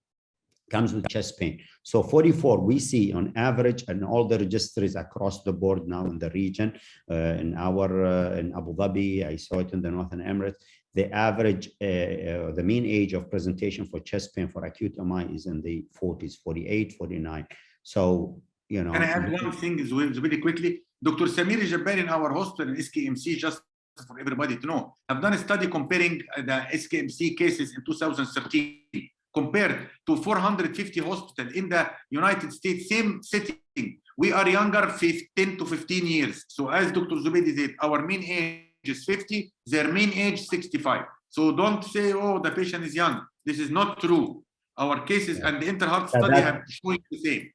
comes with chest pain. So 44, we see on average, and all the registries across the board now in the region, in Abu Dhabi, I saw it in the Northern Emirates, the average, the mean age of presentation for chest pain for acute MI is in the 40s, 48, 49. So, Can I add one thing really quickly? Dr. Samir Jabbar in our hospital in SKMC, just for everybody to know, have done a study comparing the SKMC cases in 2013 compared to 450 hospitals in the United States, same setting. We are younger 10 to 15 years. So as Dr. Zubaidi said, our mean age is 50, their mean age 65. So don't say, oh, the patient is young. This is not true. Our cases and the Interheart study have shown the same.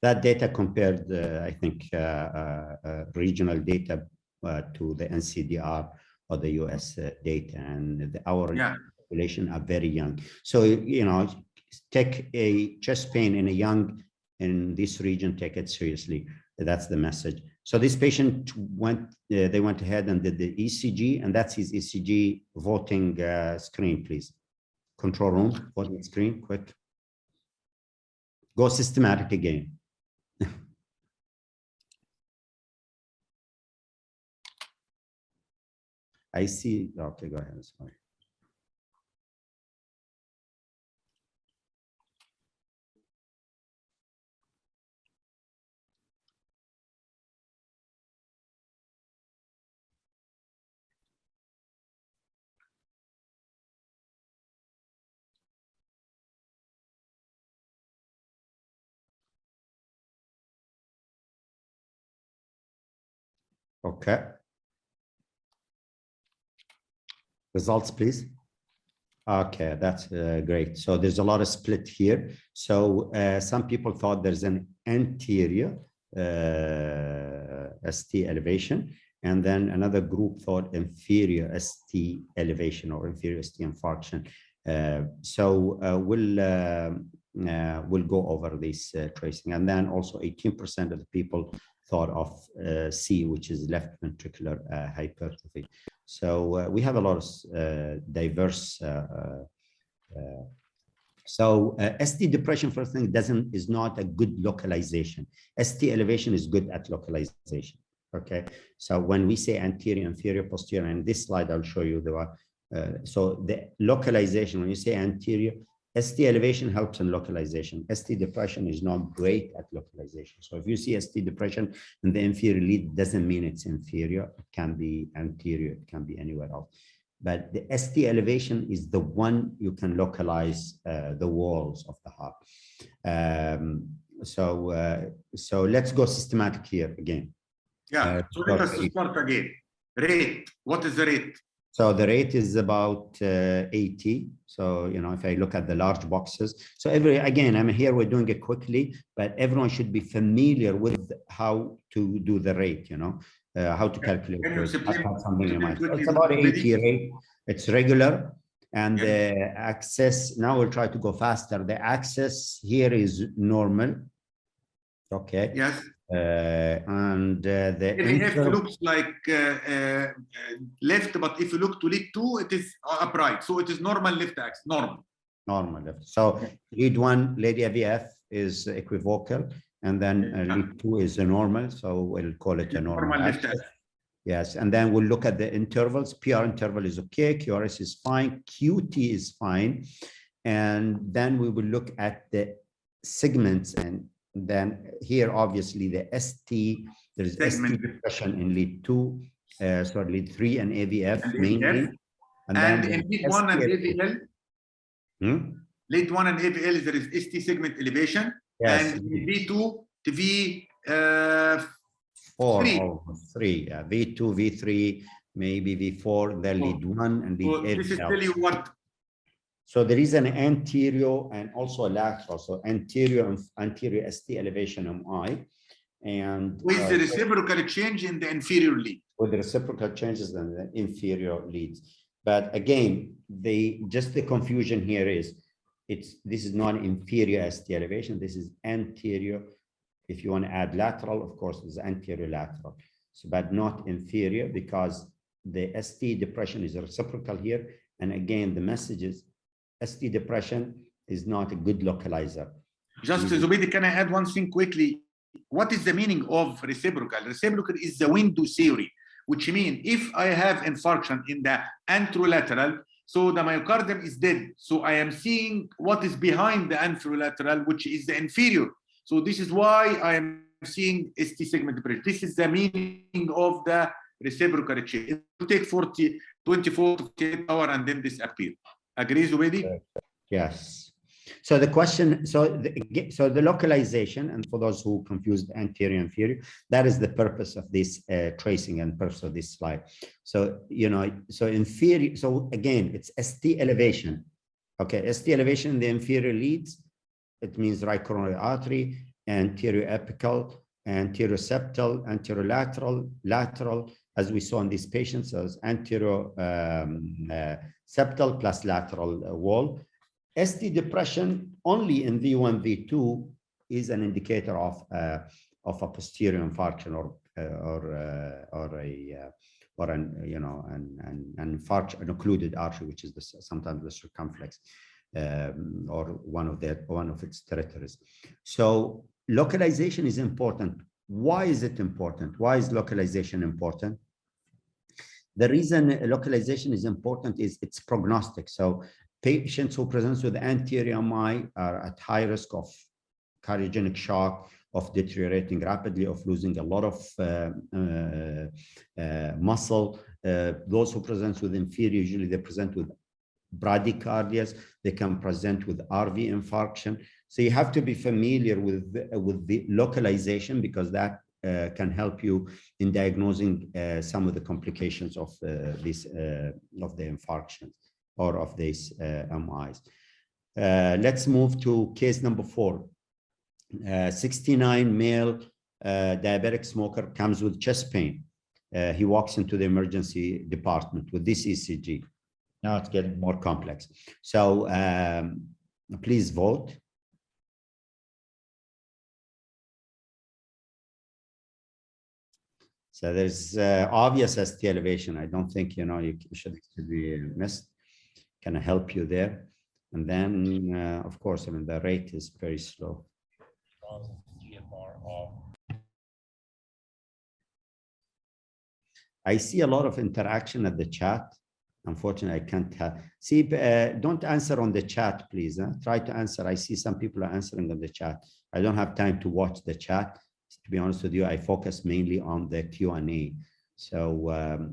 That data compared, I think, regional data to the NCDR or the US data, and our population are very young. So, take a chest pain in in this region, take it seriously. That's the message. So this patient they went ahead and did the ECG, and that's his ECG voting screen, please. Control room, voting screen, quick. Go systematic again. I see. Okay, go ahead. Sorry. Okay. Results, please. Okay, that's great. So there's a lot of split here. So some people thought there's an anterior ST elevation, and then another group thought inferior ST elevation or inferior ST infarction. We'll go over this tracing, and then also 18% of the people thought of C, which is left ventricular hypertrophy. So we have a lot of diverse. ST depression, first thing, is not a good localization. ST elevation is good at localization. Okay, so when we say anterior, inferior, posterior, and this slide I'll show you so the localization, when you say anterior, ST elevation helps in localization. ST depression is not great at localization. So if you see ST depression in the inferior lead, doesn't mean it's inferior. It can be anterior. It can be anywhere else. But the ST elevation is the one you can localize the walls of the heart. So let's go systematic here again. Yeah. So let us start again. Rate. What is the rate? So the rate is about 80. So, you know, if I look at the large boxes. So again, I'm here, we're doing it quickly, but everyone should be familiar with how to do the rate, you know, how to calculate it. It's about 80 rate. It's regular. And the access, now we'll try to go faster. The access here is normal. Okay. Yes. And the If it looks like left, but if you look to lead 2, it is upright. So it is normal left axis, normal. Normal left. So lead 1, lead AVF is equivocal, and then lead 2 is a normal. So we'll call it a normal left axis. Yes, and then we'll look at the intervals. PR interval is okay, QRS is fine, QT is fine, and then we will look at the segments, and then here obviously the ST, there is ST depression in lead 2, sorry, lead 3 and AVF mainly, and then in lead 1 and AVL. Lead 1 and AVL there is ST segment elevation, yes. And V2 to V3, yeah, V2, V3, maybe V4, then lead 1 and lead AVL. This is tell you what. So there is an anterior and also a lateral. So anterior ST elevation MI, and with the reciprocal change in the inferior lead. With the reciprocal changes in the inferior leads. But again, just the confusion here is this is not inferior ST elevation. This is anterior. If you want to add lateral, of course, it's anterior lateral. So, but not inferior, because the ST depression is reciprocal here. And again, the message is ST depression is not a good localizer. Just Zubaidi, can I add one thing quickly? What is the meaning of reciprocal? Reciprocal is the window theory, which means if I have infarction in the anterolateral, so the myocardium is dead. So I am seeing what is behind the anterolateral, which is the inferior. So this is why I am seeing ST segment depression. This is the meaning of the reciprocal change. It will take 24 to 48 hours and then disappear. Agree, Zubaidi? Yes. So the question, so the localization, and for those who confused anterior inferior, that is the purpose of this tracing and purpose of this slide. So, you know, so inferior, so again, it's ST elevation. Okay, ST elevation in the inferior leads, it means right coronary artery, anterior apical, anterior septal, anterior lateral, as we saw in these patients, as anterior septal plus lateral wall. ST depression only in V1, V2 is an indicator of a posterior infarction or an you know an infarction, an occluded artery, which is sometimes the circumflex, or one of its territories. So localization is important. Why is it important? Why is localization important? The reason localization is important is it's prognostic. So patients who present with anterior MI are at high risk of cardiogenic shock, of deteriorating rapidly, of losing a lot of muscle. Those who present with inferior, usually they present with bradycardias, they can present with RV infarction. So you have to be familiar with the localization, because that can help you in diagnosing some of the complications of the infarctions. or of these MIs. Let's move to case number 4. 69 male diabetic smoker comes with chest pain. He walks into the emergency department with this ECG. Now it's getting more complex. So please vote. So there's obvious ST elevation. I don't think, you know, you should be missed. Can I help you there? And then, of course, I mean, the rate is very slow. I see a lot of interaction at the chat. Unfortunately, I can't see. Don't answer on the chat, please. Try to answer. I see some people are answering on the chat. I don't have time to watch the chat. To be honest with you, I focus mainly on the Q&A. So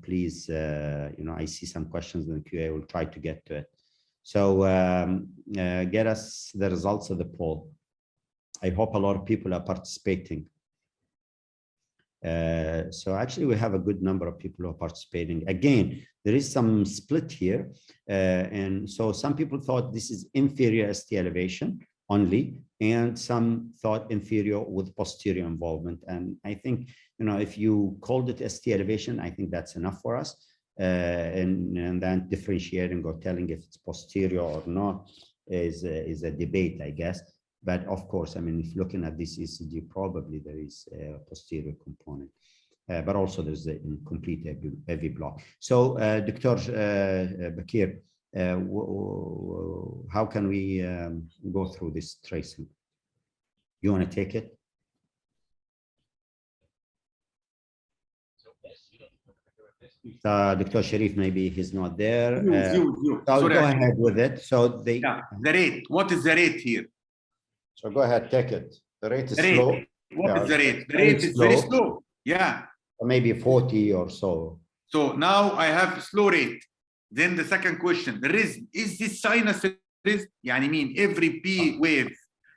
please, you know, I see some questions in the Q&A. We'll try to get to it. So get us the results of the poll. I hope a lot of people are participating. So actually, we have a good number of people who are participating. Again, there is some split here. And so some people thought this is inferior ST elevation only, and some thought inferior with posterior involvement. And I think, you know, if you called it ST elevation, I think that's enough for us. And then differentiating or telling if it's posterior or not is a debate, I guess. But of course, I mean, if looking at this ECG, probably there is a posterior component, but also there's a incomplete FEB block. So, Dr. Bakir, how can we go through this tracing? You want to take it? Dr. Sharif, maybe he's not there. So go ahead with it. So the rate. What is the rate here? So go ahead, take it. The rate is slow. What is the rate? The rate is very slow. Yeah. Or maybe 40 or so. So now I have slow rate. Then the second question, the rhythm. Is this sinus rhythm? I mean, every P wave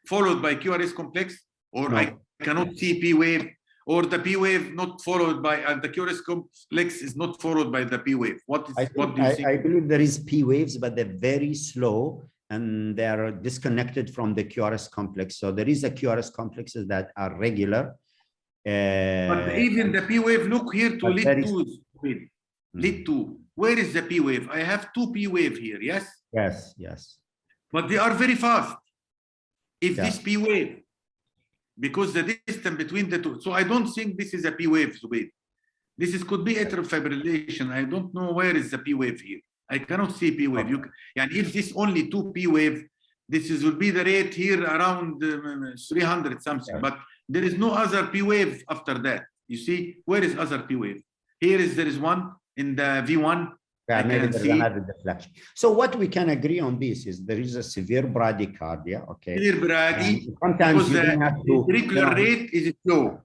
followed by QRS complex, or no. I cannot see P wave, or the P wave not followed by, and the QRS complex is not followed by the P wave. What do you see? I believe there is P waves, but they're very slow, and they are disconnected from the QRS complex. So there is a QRS complexes that are regular. But even the P wave, look here to lead 2. Lead 2. Where is the P wave? I have 2 P wave here, yes? Yes, yes. But they are very fast. If this P wave, because the distance between the two, so I don't think this is a P wave. This could be atrial fibrillation. I don't know where is the P wave here. I cannot see P wave. And if this only 2 P wave, this will be the rate here around 300 something. But there is no other P wave after that. You see, where is other P wave? There is one in the V1. Yeah, maybe there's another deflection. So what we can agree on this is there is a severe bradycardia. Okay. Severe brady. Sometimes you don't have to. Ventricular rate is slow.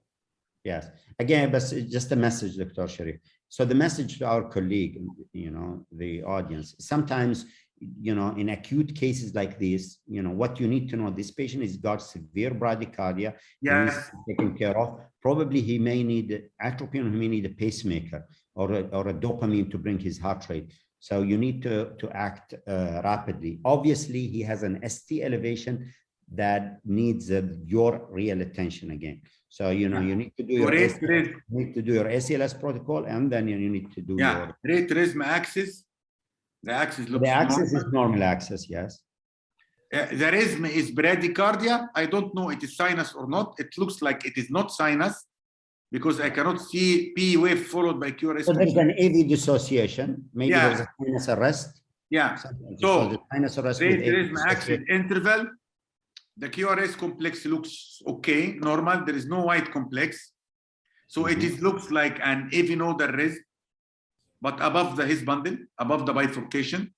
Yes. Again, but it's just a message, Dr. Sharif. So the message to our colleague, you know, the audience, sometimes, you know, in acute cases like this, you know, what you need to know, this patient has got severe bradycardia. Yes. Taken care of. Probably he may need atropine, or he may need a pacemaker or a dopamine to bring his heart rate. So you need to act rapidly. Obviously, he has an ST elevation that needs your real attention again. So, you know, you need to do your ACLS protocol, and then you need to do your rate rhythm axis. The axis looks is normal axis, yes. The rhythm is bradycardia. I don't know it is sinus or not. It looks like it is not sinus because I cannot see P wave followed by QRS. So there's an AV dissociation. Maybe there's a sinus arrest. Yeah. So the sinus arrest rate rhythm axis interval. The QRS complex looks okay, normal. There is no white complex. So it looks like an AV nodal rhythm, but above his bundle, above the bifurcation.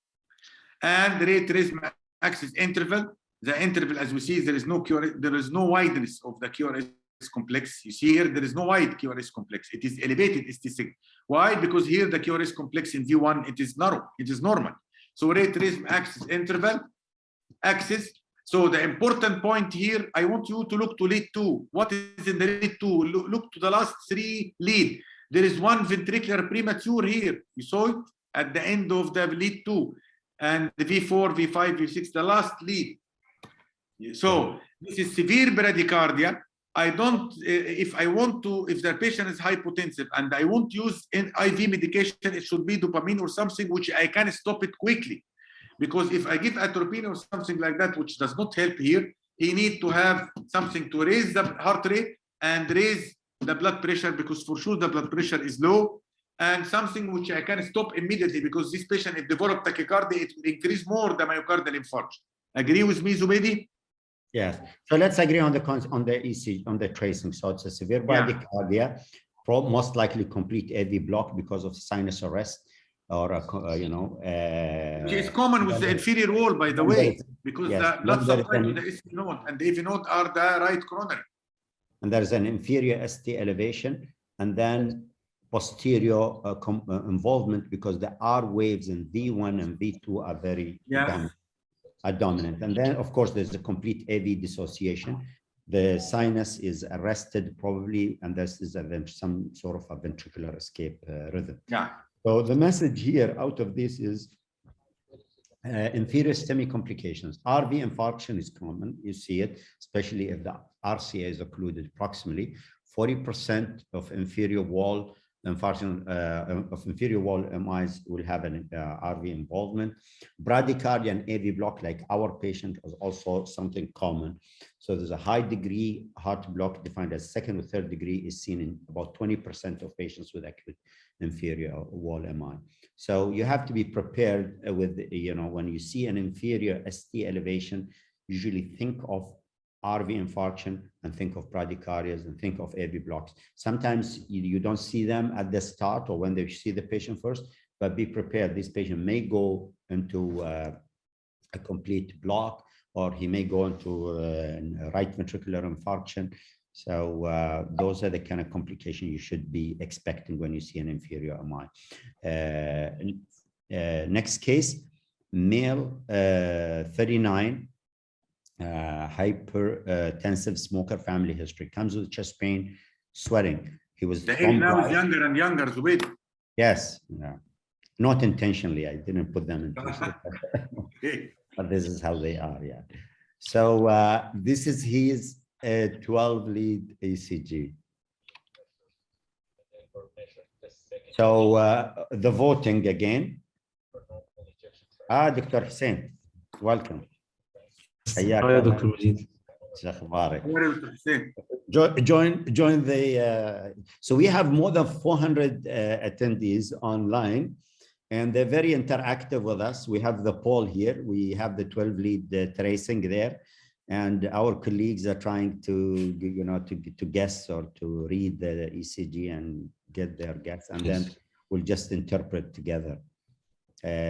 And the rate rhythm axis interval, the interval, as we see, there is no QRS, there is no wideness of the QRS complex. You see here, there is no wide QRS complex. It is elevated ST6. Why? Because here the QRS complex in V1, it is narrow, it is normal. So rate rhythm axis interval, axis. So the important point here, I want you to look to lead 2. What is in the lead 2? Look to the last 3 lead. There is one ventricular premature here. You saw it? at the end of the lead 2, and the V4, V5, V6, the last lead. So this is severe bradycardia. I don't, if the patient is hypotensive and I won't use an IV medication, it should be dopamine or something which I can stop it quickly. Because if I give atropine or something like that, which does not help here, he needs to have something to raise the heart rate and raise the blood pressure, because for sure the blood pressure is low, and something which I can stop immediately, because this patient, if develop tachycardia, it will increase more the myocardial infarction. Agree with me, Zubeidi? Yes. So let's agree on the ECG, on the tracing. So it's a severe bradycardia, most likely complete AV block because of sinus arrest, or which is common with the inferior wall, by the way, because the blood supply to the ST node and the AV node are the right coronary. And there's an inferior ST elevation, and then posterior involvement, because the R waves in V1 and V2 are very dominant. And then, of course, there's a complete AV dissociation. The sinus is arrested probably, and this is some sort of a ventricular escape rhythm. So the message here out of this is inferior STEMI complications. RV infarction is common. You see it, especially if the RCA is occluded proximally. 40% of inferior wall infarction, of inferior wall MIs will have an RV involvement. Bradycardia and AV block, like our patient, is also something common. So there's a high degree heart block defined as second or third degree is seen in about 20% of patients with acute inferior wall MI. So you have to be prepared with, when you see an inferior ST elevation, usually think of RV infarction and think of bradycardias and think of AV blocks. Sometimes you don't see them at the start or when they see the patient first, but be prepared. This patient may go into a complete block, or he may go into right ventricular infarction. So those are the kind of complications you should be expecting when you see an inferior MI. Next case, male, 39, hypertensive smoker, family history, comes with chest pain, sweating. He was the age now is younger and younger, Zubaid. Yes, not intentionally. I didn't put them intentionally. But this is how they are. So this is his 12-lead ECG. So the voting again. Dr. Hussein, welcome. Hi, Dr. Majid. Join the. So we have more than 400 attendees online, and they're very interactive with us. We have the poll here. We have the 12-lead tracing there, and our colleagues are trying to, to guess or to read the ECG and get their guess, and then we'll just interpret together.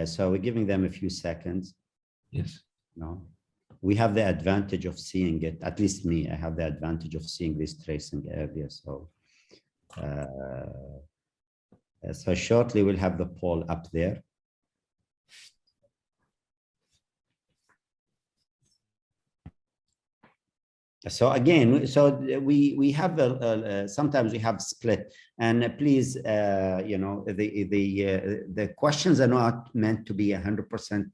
So we're giving them a few seconds. Yes. No. We have the advantage of seeing it, at least me, I have the advantage of seeing this tracing earlier. So, so shortly we'll have the poll up there. So again, so we have sometimes we have split, and please, the questions are not meant to be 100%.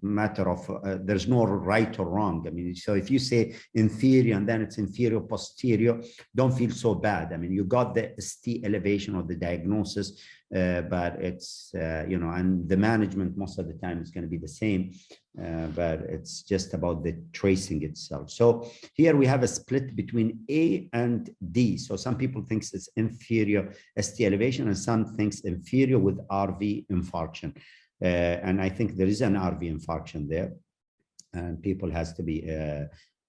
Matter of there's no right or wrong. I mean, so if you say inferior and then it's inferior posterior, don't feel so bad. I mean, you got the ST elevation of the diagnosis, but it's and the management most of the time is going to be the same, but it's just about the tracing itself. So here we have a split between A and D. So some people think it's inferior ST elevation, and some thinks inferior with RV infarction. And I think there is an RV infarction there, and people has to be,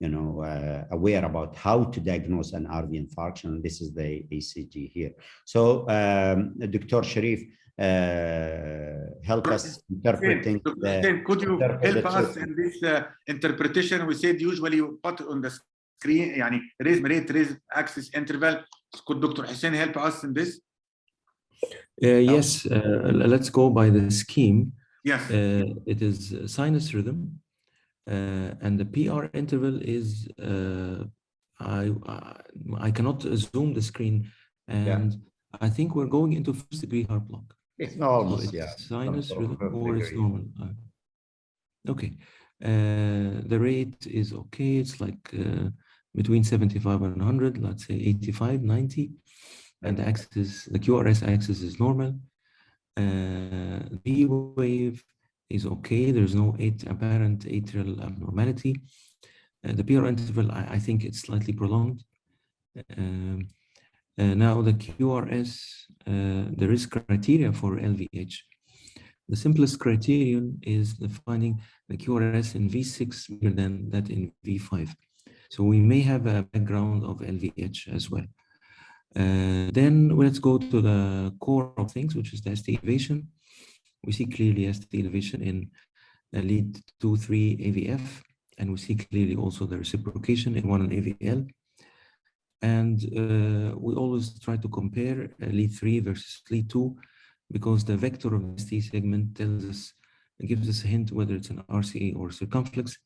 aware about how to diagnose an RV infarction. And this is the ECG here. So, Dr. Sharif, help us interpreting. Could you help us in this interpretation? We said usually you put on the screen, raise rate, raise axis interval. Could Dr. Hussein help us in this? Yes, let's go by the scheme. Yes. It is sinus rhythm, and the PR interval is, I cannot zoom the screen, and I think we're going into first-degree heart block. It's So almost, it's yeah. sinus Some sort of rhythm or it's degree. normal. Okay. The rate is okay. It's like between 75 and 100, let's say 85, 90. And the axis, the QRS axis is normal. B wave is okay. There's no apparent atrial abnormality. The PR interval, I think it's slightly prolonged. Now the QRS, there is criteria for LVH. The simplest criterion is finding the QRS in V6 bigger than that in V5. So we may have a background of LVH as well. Then let's go to the core of things, which is the ST elevation. We see clearly ST elevation in lead 2-3 AVF, and we see clearly also the reciprocation in 1 AVL. And we always try to compare lead 3 versus lead 2, because the vector of the ST segment tells us, gives us a hint whether it's an RCA or circumflex.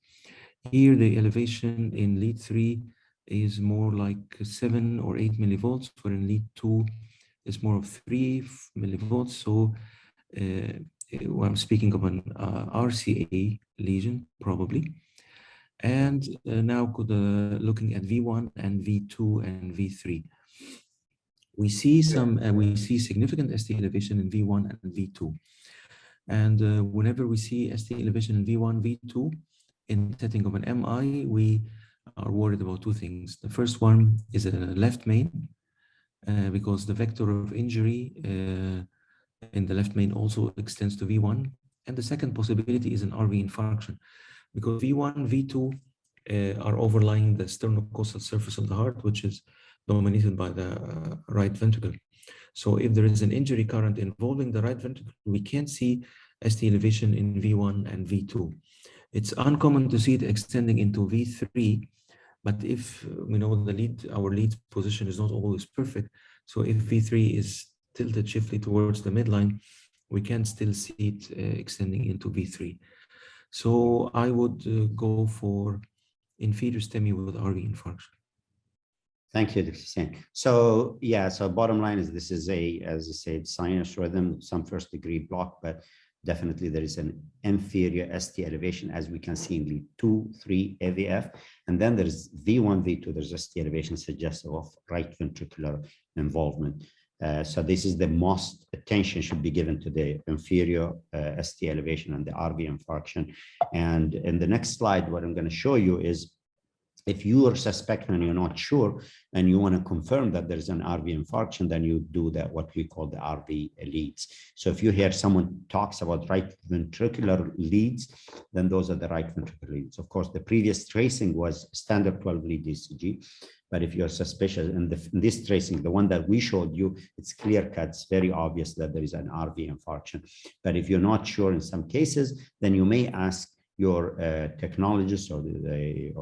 Here, the elevation in lead 3 is more like 7 or 8 millivolts, where in lead 2 is more of 3 millivolts. So I'm speaking of an RCA lesion, probably. And now looking at V1 and V2 and V3. We see significant ST elevation in V1 and V2. And whenever we see ST elevation in V1, V2, in the setting of an MI, we are worried about two things. The first one is a left main, because the vector of injury in the left main also extends to V1. And the second possibility is an RV infarction, because V1, V2 are overlying the sternocostal surface of the heart, which is dominated by the right ventricle. So if there is an injury current involving the right ventricle, we can't see ST elevation in V1 and V2. It's uncommon to see it extending into V3, but if we know our lead position is not always perfect, so if V3 is tilted chiefly towards the midline, we can still see it extending into V3. So I would go for inferior STEMI with RV infarction. Thank you, Dr. Hussein. So yeah, so bottom line is this is as I said, sinus rhythm, some first degree block, but definitely there is an inferior ST elevation, as we can see in lead 2, 3 AVF. And then there's V1, V2, there's ST elevation suggestive of right ventricular involvement. So this is the most attention should be given to the inferior ST elevation and the RV infarction. And in the next slide, what I'm going to show you is, if you are suspecting and you're not sure, and you want to confirm that there's an RV infarction, then you do that, what we call the RV leads. So if you hear someone talks about right ventricular leads, then those are the right ventricular leads. Of course, the previous tracing was standard 12 lead ECG. But if you're suspicious in this tracing, the one that we showed you, it's clear cut, it's very obvious that there is an RV infarction. But if you're not sure in some cases, then you may ask your technologist, or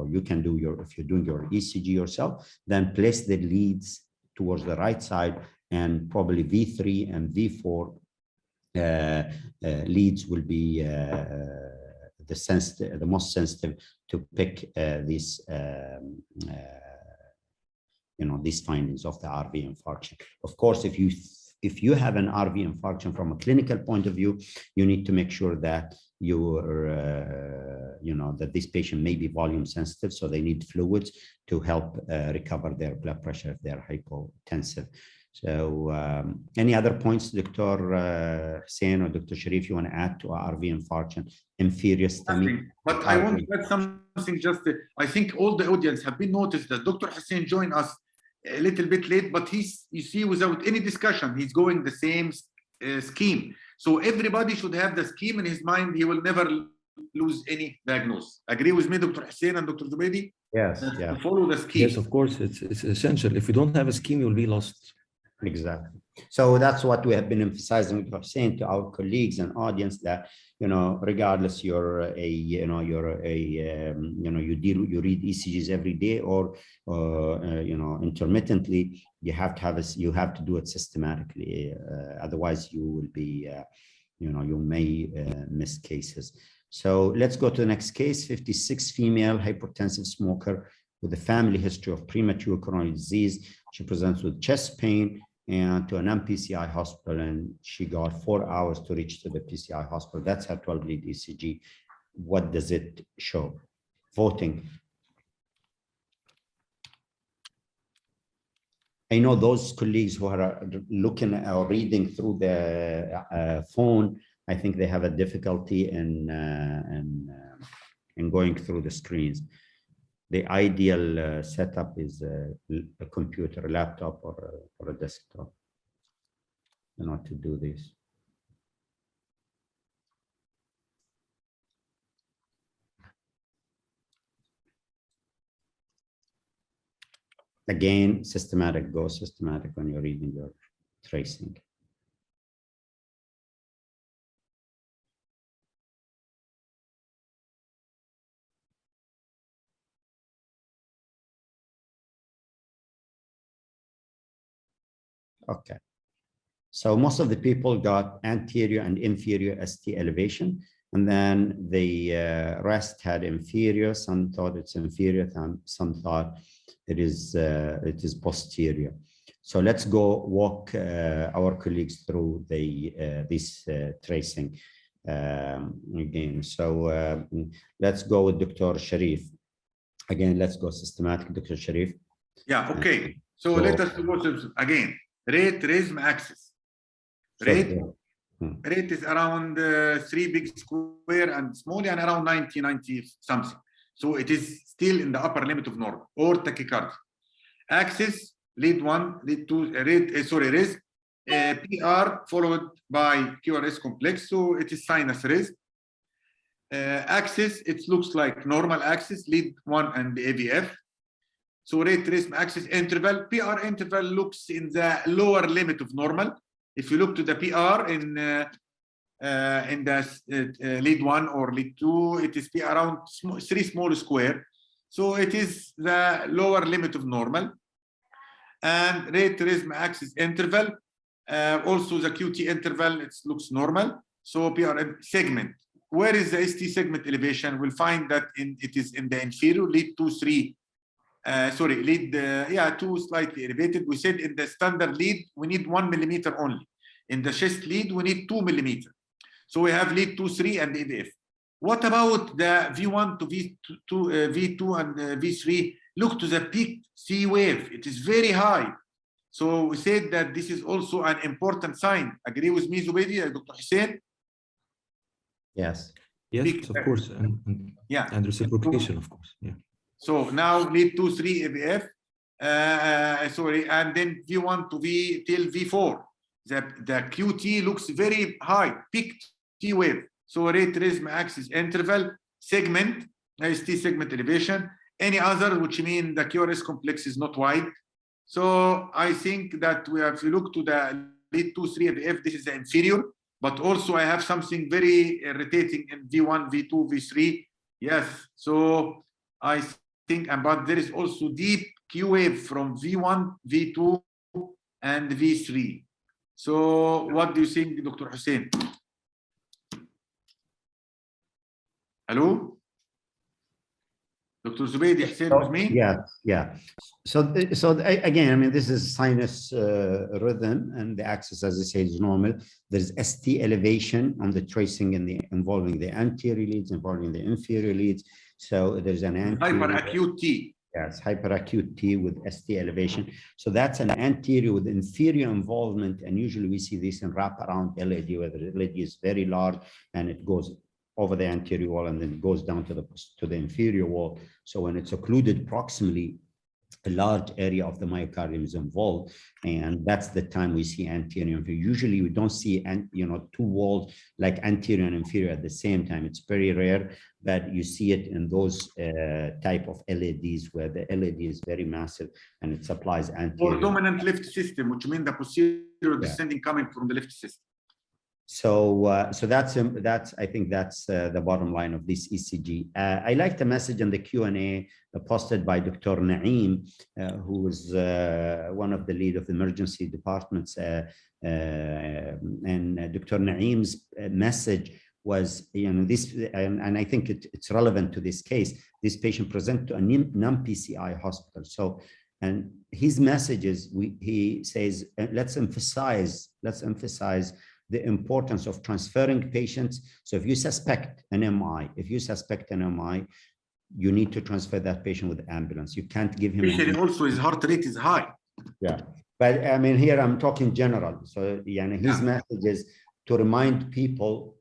you can do if you're doing your ECG yourself, then place the leads towards the right side, and probably V3 and V4 leads will be the most sensitive to pick these these findings of the RV infarction. Of course, if you have an RV infarction from a clinical point of view, you need to make sure that that this patient may be volume sensitive, so they need fluids to help recover their blood pressure if they're hypotensive. So any other points, Dr. Hussein or Dr. Sharif, you want to add to RV infarction, inferior STEMI? But I want to add something. I think all the audience have been noticed that Dr. Hussein joined us a little bit late, but you see, without any discussion, he's going the same scheme. So everybody should have the scheme in his mind. He will never lose any diagnosis. Agree with me, Dr. Hussein and Dr. Zubaidi? Yes, yeah. To follow the scheme. Yes, of course, it's essential. If you don't have a scheme, you'll be lost. Exactly. So that's what we have been emphasizing, saying to our colleagues and audience, that regardless you read ECGs every day or intermittently, you have to do it systematically. Otherwise, you will be you may miss cases. So let's go to the next case. 56 female hypertensive smoker with a family history of premature coronary disease. She presents with chest pain, and to an non-PCI hospital, and she got 4 hours to reach to the PCI hospital. That's her 12-lead ECG. What does it show? Voting. I know those colleagues who are looking or reading through the phone, I think they have a difficulty in going through the screens. The ideal setup is a computer, a laptop, or a desktop, you know, to do this. Again, systematic, go systematic when you're reading your tracing. Okay. So most of the people got anterior and inferior ST elevation, and then the rest had inferior. Some thought it's inferior, some thought it is posterior. So let's go walk our colleagues through this tracing again. So let's go with Dr. Sharif. Again, let's go systematic, Dr. Sharif. Yeah, okay. So let us go to, again, rate rhythm axis. Rate is around 3 big square and small, and around 90 something. So it is still in the upper limit of normal, or tachycardia. Axis, lead 1, lead 2, rhythm, PR followed by QRS complex, so it is sinus rhythm. Axis, it looks like normal axis, lead 1 and the AVF. So rate rhythm axis interval, PR interval looks in the lower limit of normal. If you look to the PR in the lead 1 or lead 2, it is around 3 small square. So it is the lower limit of normal. And rate rhythm axis interval, also the QT interval, it looks normal. So PR segment. Where is the ST segment elevation? We'll find that it is in the inferior, lead 2, 3. Lead 2 slightly elevated. We said in the standard lead, we need 1 millimeter only. In the chest lead, we need 2 millimeter. So we have lead 2, 3 and AVF. What about the V1 to V2 and V3? Look to the peak C wave. It is very high. So we said that this is also an important sign. Agree with me, Zubaidi, Dr. Hussein? Yes. Yes, of course. And reciprocation, of course. Yeah. So now lead 2, 3 AVF, and then V1 to V till V4. The QT looks very high, peak T wave. So rate rhythm axis interval, segment, ST segment elevation, any other, which mean the QRS complex is not wide. So I think that we have, if you look to the lead 2, 3 AVF, this is the inferior, but also I have something very irritating in V1, V2, V3. Yes, so I think, but there is also deep Q wave from V1, V2, and V3. So what do you think, Dr. Hussein? Hello? Dr. Zubaidi Hussein with me? Yeah. So again, I mean, this is sinus rhythm, and the axis, as I say, is normal. There's ST elevation on the tracing involving the anterior leads, involving the inferior leads. So there's an hyperacute T. Yes, hyperacute T with ST elevation. So that's an anterior with inferior involvement, and usually we see this in wraparound LAD, where the LAD is very large and it goes over the anterior wall and then it goes down to the inferior wall. So when it's occluded proximally, a large area of the myocardium is involved, and that's the time we see anterior and inferior. Usually we don't see two walls like anterior and inferior at the same time. It's very rare, but you see it in those type of LADs where the LAD is very massive and it supplies anterior. Or dominant left system, which means the posterior descending coming from the left system. So that's I think that's the bottom line of this ECG. I like the message in the Q&A posted by Dr. Naeem, who is one of the lead of the emergency departments, and Dr. Naeem's message was, this, and I think it's relevant to this case. This patient presented to a non-PCI hospital. So And his messages, he says, let's emphasize the importance of transferring patients. So if you suspect an MI, you need to transfer that patient with ambulance. You can't give him. Especially also his heart rate is high. Yeah, but I mean, here I'm talking general. So his message is to remind people,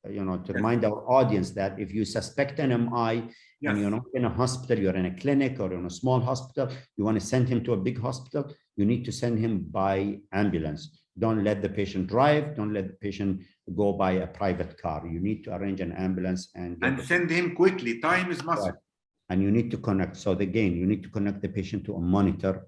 to remind our audience that if you suspect an MI and you're not in a hospital, you're in a clinic or in a small hospital, you want to send him to a big hospital, you need to send him by ambulance. Don't let the patient drive. Don't let the patient go by a private car. You need to arrange an ambulance and send him quickly. Time is muscle. And you need to connect. So again, you need to connect the patient to a monitor,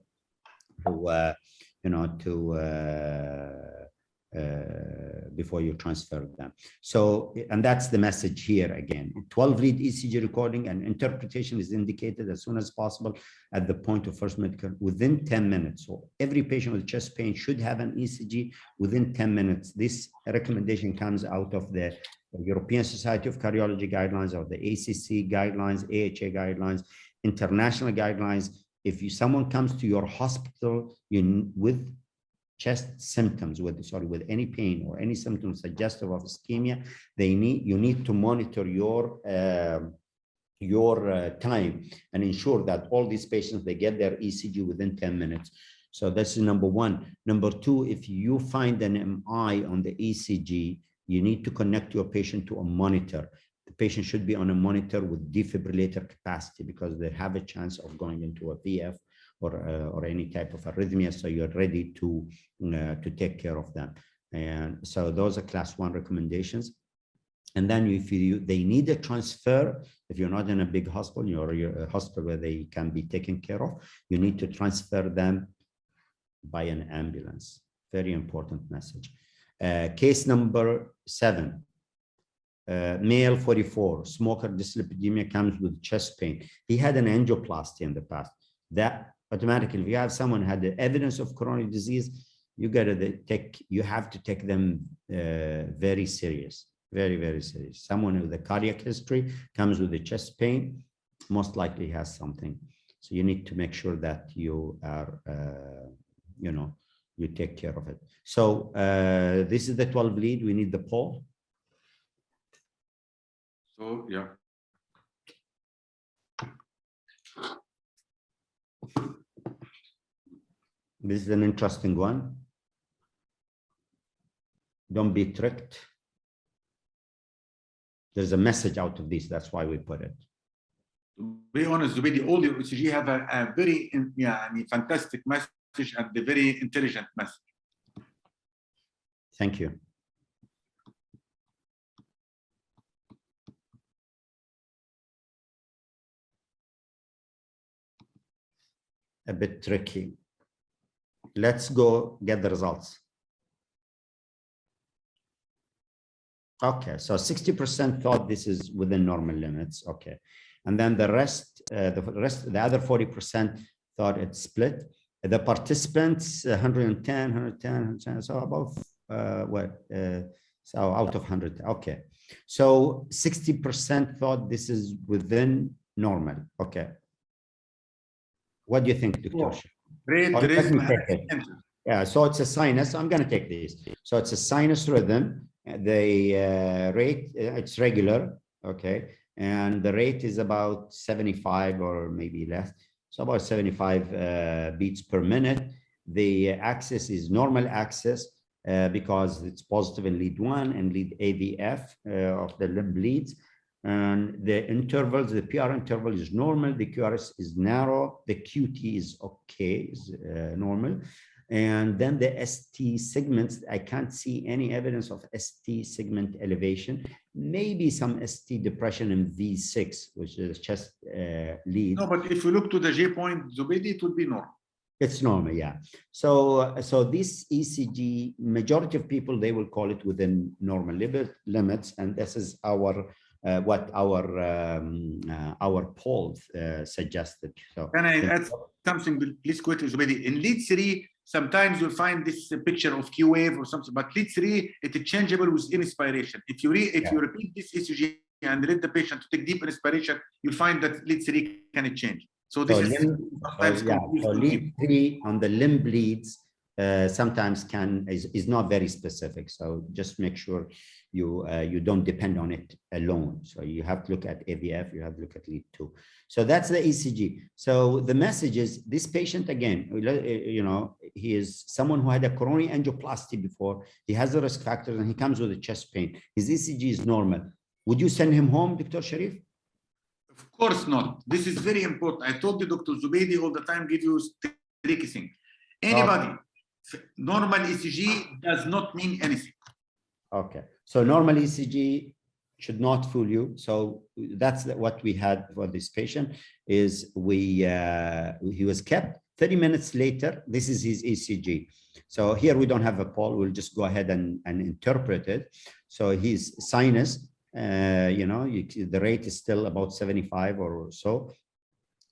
before you transfer them. So, and that's the message here again. 12-lead ECG recording and interpretation is indicated as soon as possible at the point of first medical within 10 minutes. So every patient with chest pain should have an ECG within 10 minutes. This recommendation comes out of the European Society of Cardiology guidelines or the ACC guidelines, AHA guidelines, international guidelines. If someone comes to your hospital with chest symptoms, with any pain or any symptoms suggestive of ischemia, you need to monitor your time and ensure that all these patients, they get their ECG within 10 minutes. So that's number one. Number two, if you find an MI on the ECG, you need to connect your patient to a monitor. The patient should be on a monitor with defibrillator capacity because they have a chance of going into a VF or any type of arrhythmia, so you're ready to take care of them. And so those are class 1 recommendations. And then if they need a transfer, if you're not in a big hospital, you're a hospital where they can be taken care of, you need to transfer them by an ambulance. Very important message. Case number 7. Male 44, smoker, dyslipidemia, comes with chest pain. He had an angioplasty in the past. That automatically, if you have someone who had the evidence of coronary disease, you have to take them very serious, very, very serious. Someone with a cardiac history comes with a chest pain, most likely has something. So you need to make sure that you are, you take care of it. So this is the 12 lead. We need the poll. So, yeah. This is an interesting one. Don't be tricked. There's a message out of this. That's why we put it. To be honest, Zubaidi, all the ECG have a very fantastic message and a very intelligent message. Thank you. A bit tricky. Let's go get the results. Okay, so 60% thought this is within normal limits. Okay, and then the rest, the other 40% thought it's split. The participants, 110, 110, so above so out of 100. Okay, so 60% thought this is within normal. Okay, what do you think, Dr.? Yeah, so it's a sinus. I'm going to take these. So it's a sinus rhythm. The rate, it's regular, okay, and the rate is about 75 or maybe less. So about 75 beats per minute. The axis is normal axis because it's positive in lead 1 and lead AVF of the limb leads. And the intervals, the PR interval is normal, the QRS is narrow, the QT is okay, is normal. And then the ST segments, I can't see any evidence of ST segment elevation. Maybe some ST depression in V6, which is chest lead. No, but if you look to the J point, Zubaidi, it would be normal. It's normal, yeah. So this ECG, majority of people, they will call it within normal limits, and this is our what our poll suggested. So, can I add something, please, quickly, Zubaidi? In lead 3, sometimes you'll find this picture of Q wave or something, but lead 3, it is changeable with inspiration. If you repeat this ECG and let the patient to take deep inspiration, you'll find that lead 3 can change. So this is sometimes yeah, confused so to lead people. 3 on the limb bleeds sometimes is not very specific. So just make sure you don't depend on it alone. So you have to look at AVF, you have to look at lead 2. So that's the ECG. So the message is this patient, again, you know, he is someone who had a coronary angioplasty before. He has the risk factors and he comes with a chest pain. His ECG is normal. Would you send him home, Dr. Sharif? Of course not. This is very important. I told you, Dr. Zubeidi, all the time, give you tricky thing. Anybody, normal ECG does not mean anything. Okay. So normal ECG should not fool you. So that's what we had for this patient is he was kept 30 minutes later. This is his ECG. So here we don't have a poll. We'll just go ahead and interpret it. So his sinus, you know, the rate is still about 75 or so.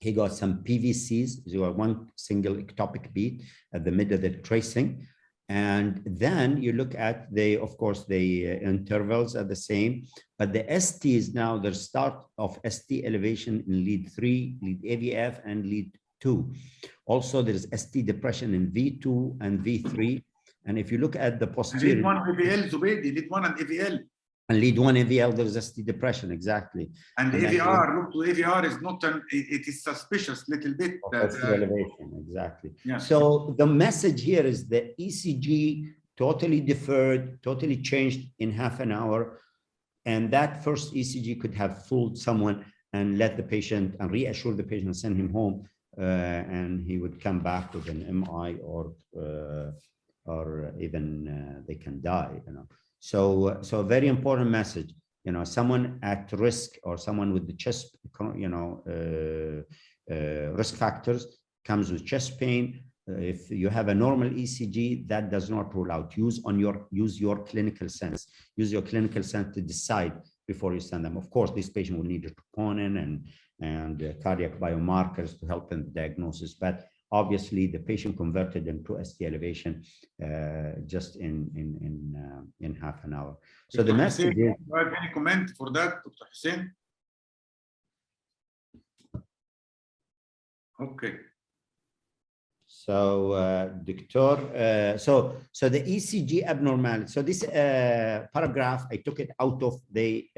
He got some PVCs, so one single ectopic beat at the mid of the tracing. And then you look at of course, the intervals are the same, but the ST is now the start of ST elevation in lead 3, lead AVF, and lead 2. Also, there is ST depression in V2 and V3. And if you look at the posterior. Lead 1 AVL, Zubeidi, lead 1 and AVL. And lead 1 AVL, there is ST depression, exactly. And AVR, look to AVR is not it is suspicious little bit. Elevation, exactly. Yeah. So the message here is the ECG totally deferred, totally changed in half an hour. And that first ECG could have fooled someone and let the patient and reassure the patient and send him home. And he would come back with an MI or even they can die, you know. So a very important message, you know, someone at risk or someone with the chest, you know, risk factors comes with chest pain. If you have a normal ECG, that does not rule out. Use your clinical sense. Use your clinical sense to decide before you send them. Of course, this patient will need a troponin and cardiac biomarkers to help in the diagnosis, but obviously the patient converted into ST elevation just in half an hour. So the message is. Do you have any comment for that, Dr. Hussein? Okay. So, Doctor, so the ECG abnormality. So this paragraph, I took it out of the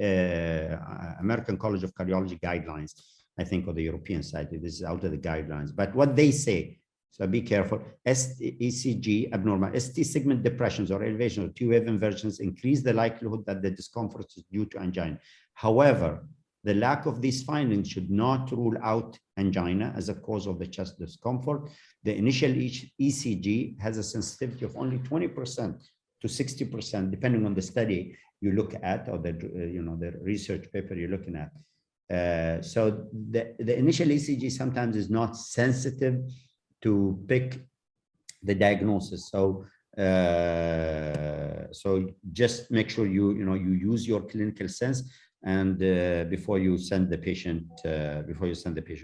American College of Cardiology guidelines, I think, on the European side. This is out of the guidelines. But what they say, so be careful. ECG abnormal, ST segment depressions or elevation or T-wave inversions increase the likelihood that the discomfort is due to angina. However, the lack of these findings should not rule out angina as a cause of the chest discomfort. The initial ECG has a sensitivity of only 20% to 60%, depending on the study you look at or the the research paper you're looking at. So the initial ECG sometimes is not sensitive to pick the diagnosis. So so just make sure you use your clinical sense and before you send the patient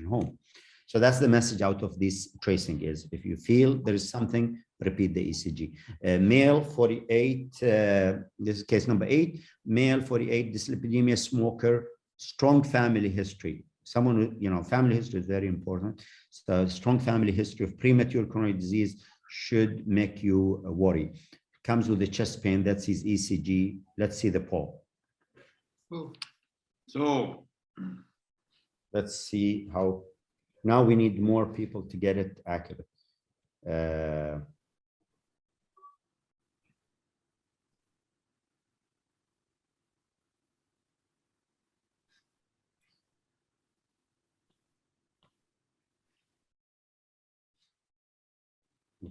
home. So that's the message out of this tracing is if you feel there is something, repeat the ECG. Male 48, this is case number 8, male 48, dyslipidemia, smoker, strong family history. Someone with, family history is very important. So strong family history of premature coronary disease should make you worry. Comes with the chest pain, that's his ECG. Let's see the poll. So let's see how, now we need more people to get it accurate.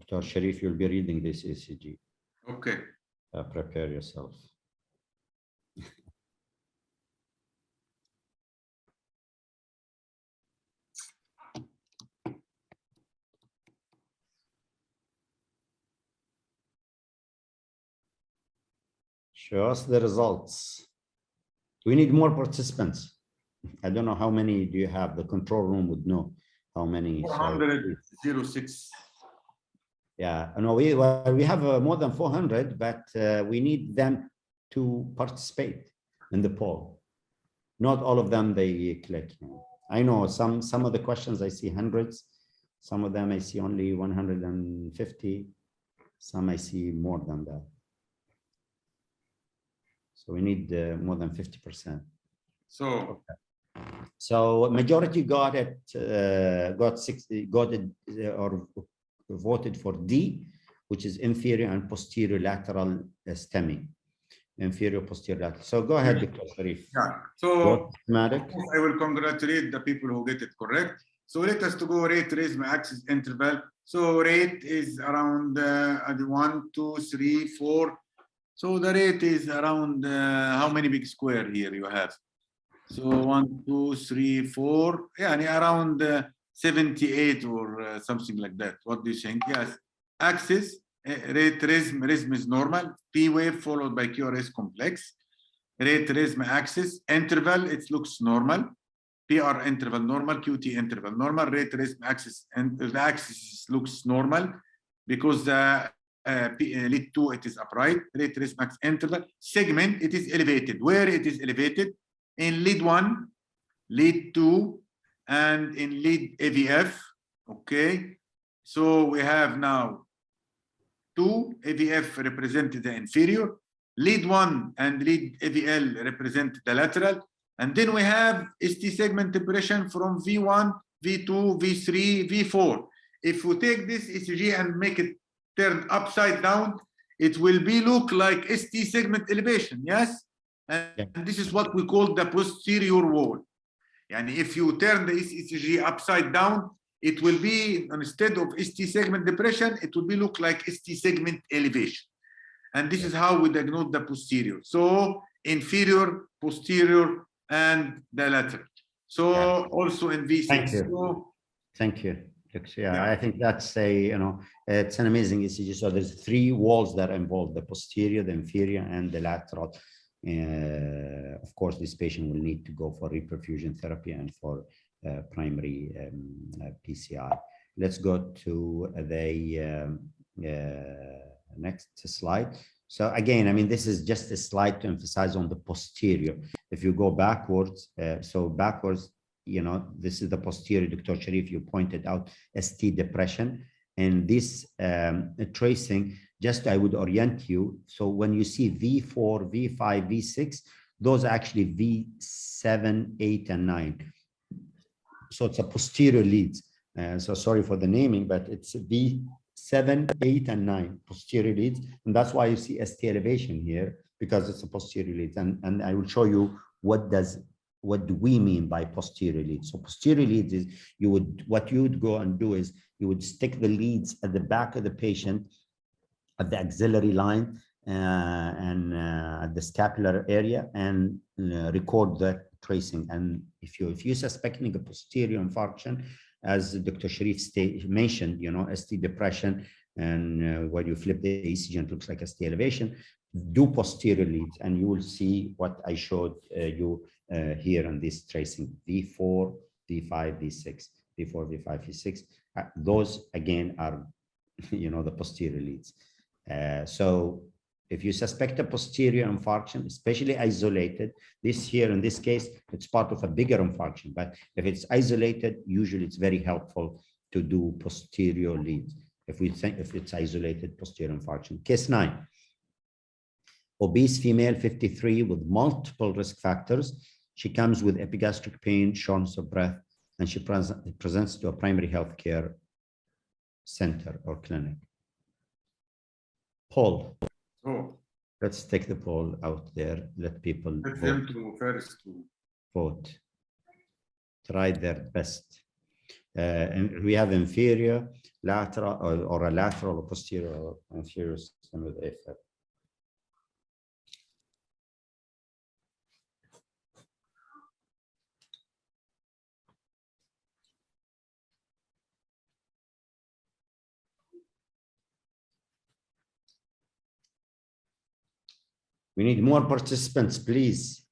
Dr. Sharif, you'll be reading this ECG. Okay. Prepare yourself. Show us the results. We need more participants. I don't know how many do you have. The control room would know how many. 406. Yeah, no, we have more than 400, but we need them to participate in the poll. Not all of them they click. I know some of the questions I see hundreds, some of them I see only 150, some I see more than that. So we need more than 50%. So, so majority got it, got it or voted for D, which is inferior and posterior lateral stemming. Inferior posterior lateral. So go ahead, Dr. Sharif. yeah. So schematic. I will congratulate the people who get it correct. So let us to go rate raise my axis interval. So rate is around 1, 2, 3, 4. So the rate is around how many big square here you have? So 1, 2, 3, 4. Yeah, around 78 or something like that. What do you think? Yes. Axis rate rhythm is normal. P wave followed by QRS complex. Rate rhythm axis interval, it looks normal. PR interval normal, QT interval normal. Rate rhythm axis and the axis looks normal because the lead 2 it is upright. Rate rhythm axis interval segment it is elevated. Where it is elevated? In lead 1, lead 2, and in lead AVF. Okay, so we have now 2 AVF represent the inferior, lead 1 and lead AVL represent the lateral, and then we have ST segment depression from V1, V2, V3, V4. If we take this ECG and make it turn upside down, it will be look like ST segment elevation, yes? And this is what we call the posterior wall. And if you turn the ECG upside down, it will be, instead of ST segment depression, it will be look like ST segment elevation. And this is how we diagnose the posterior. So inferior, posterior, and the lateral. So also in V6. Thank you. So, thank you. Yeah, I think that's it's an amazing ECG. So there's 3 walls that involve the posterior, the inferior, and the lateral. Of course, this patient will need to go for reperfusion therapy and for primary PCI. Let's go to the next slide. So again, I mean, this is just a slide to emphasize on the posterior. If you go backwards, this is the posterior. Dr. Sharif, you pointed out ST depression, and this tracing, just I would orient you. So when you see V4, V5, V6, those are actually V7, 8, and 9. So it's a posterior leads. So sorry for the naming, but it's V7, 8, and 9 posterior leads. And that's why you see ST elevation here, because it's a posterior leads. And I will show you what do we mean by posterior leads. So posterior leads is what you would go and do is you would stick the leads at the back of the patient, at the axillary line and at the scapular area, and record the tracing. And if you're suspecting a posterior infarction, as Dr. Sharif mentioned, ST depression, and when you flip the ECG and it looks like ST elevation, do posterior leads, and you will see what I showed you here on this tracing: V4, V5, V6, V4, V5, V6. Those again are, the posterior leads. So if you suspect a posterior infarction, especially isolated, this here in this case, it's part of a bigger infarction. But if it's isolated, usually it's very helpful to do posterior leads. If it's isolated posterior infarction. Case 9. Obese female, 53, with multiple risk factors. She comes with epigastric pain, shortness of breath, and she presents to a primary healthcare center or clinic. Poll. Oh. Let's take the poll out there. Let people Let them to first to vote. Try their best. And we have inferior, lateral, or a lateral or posterior or inferior system with AFib. We need more participants, please.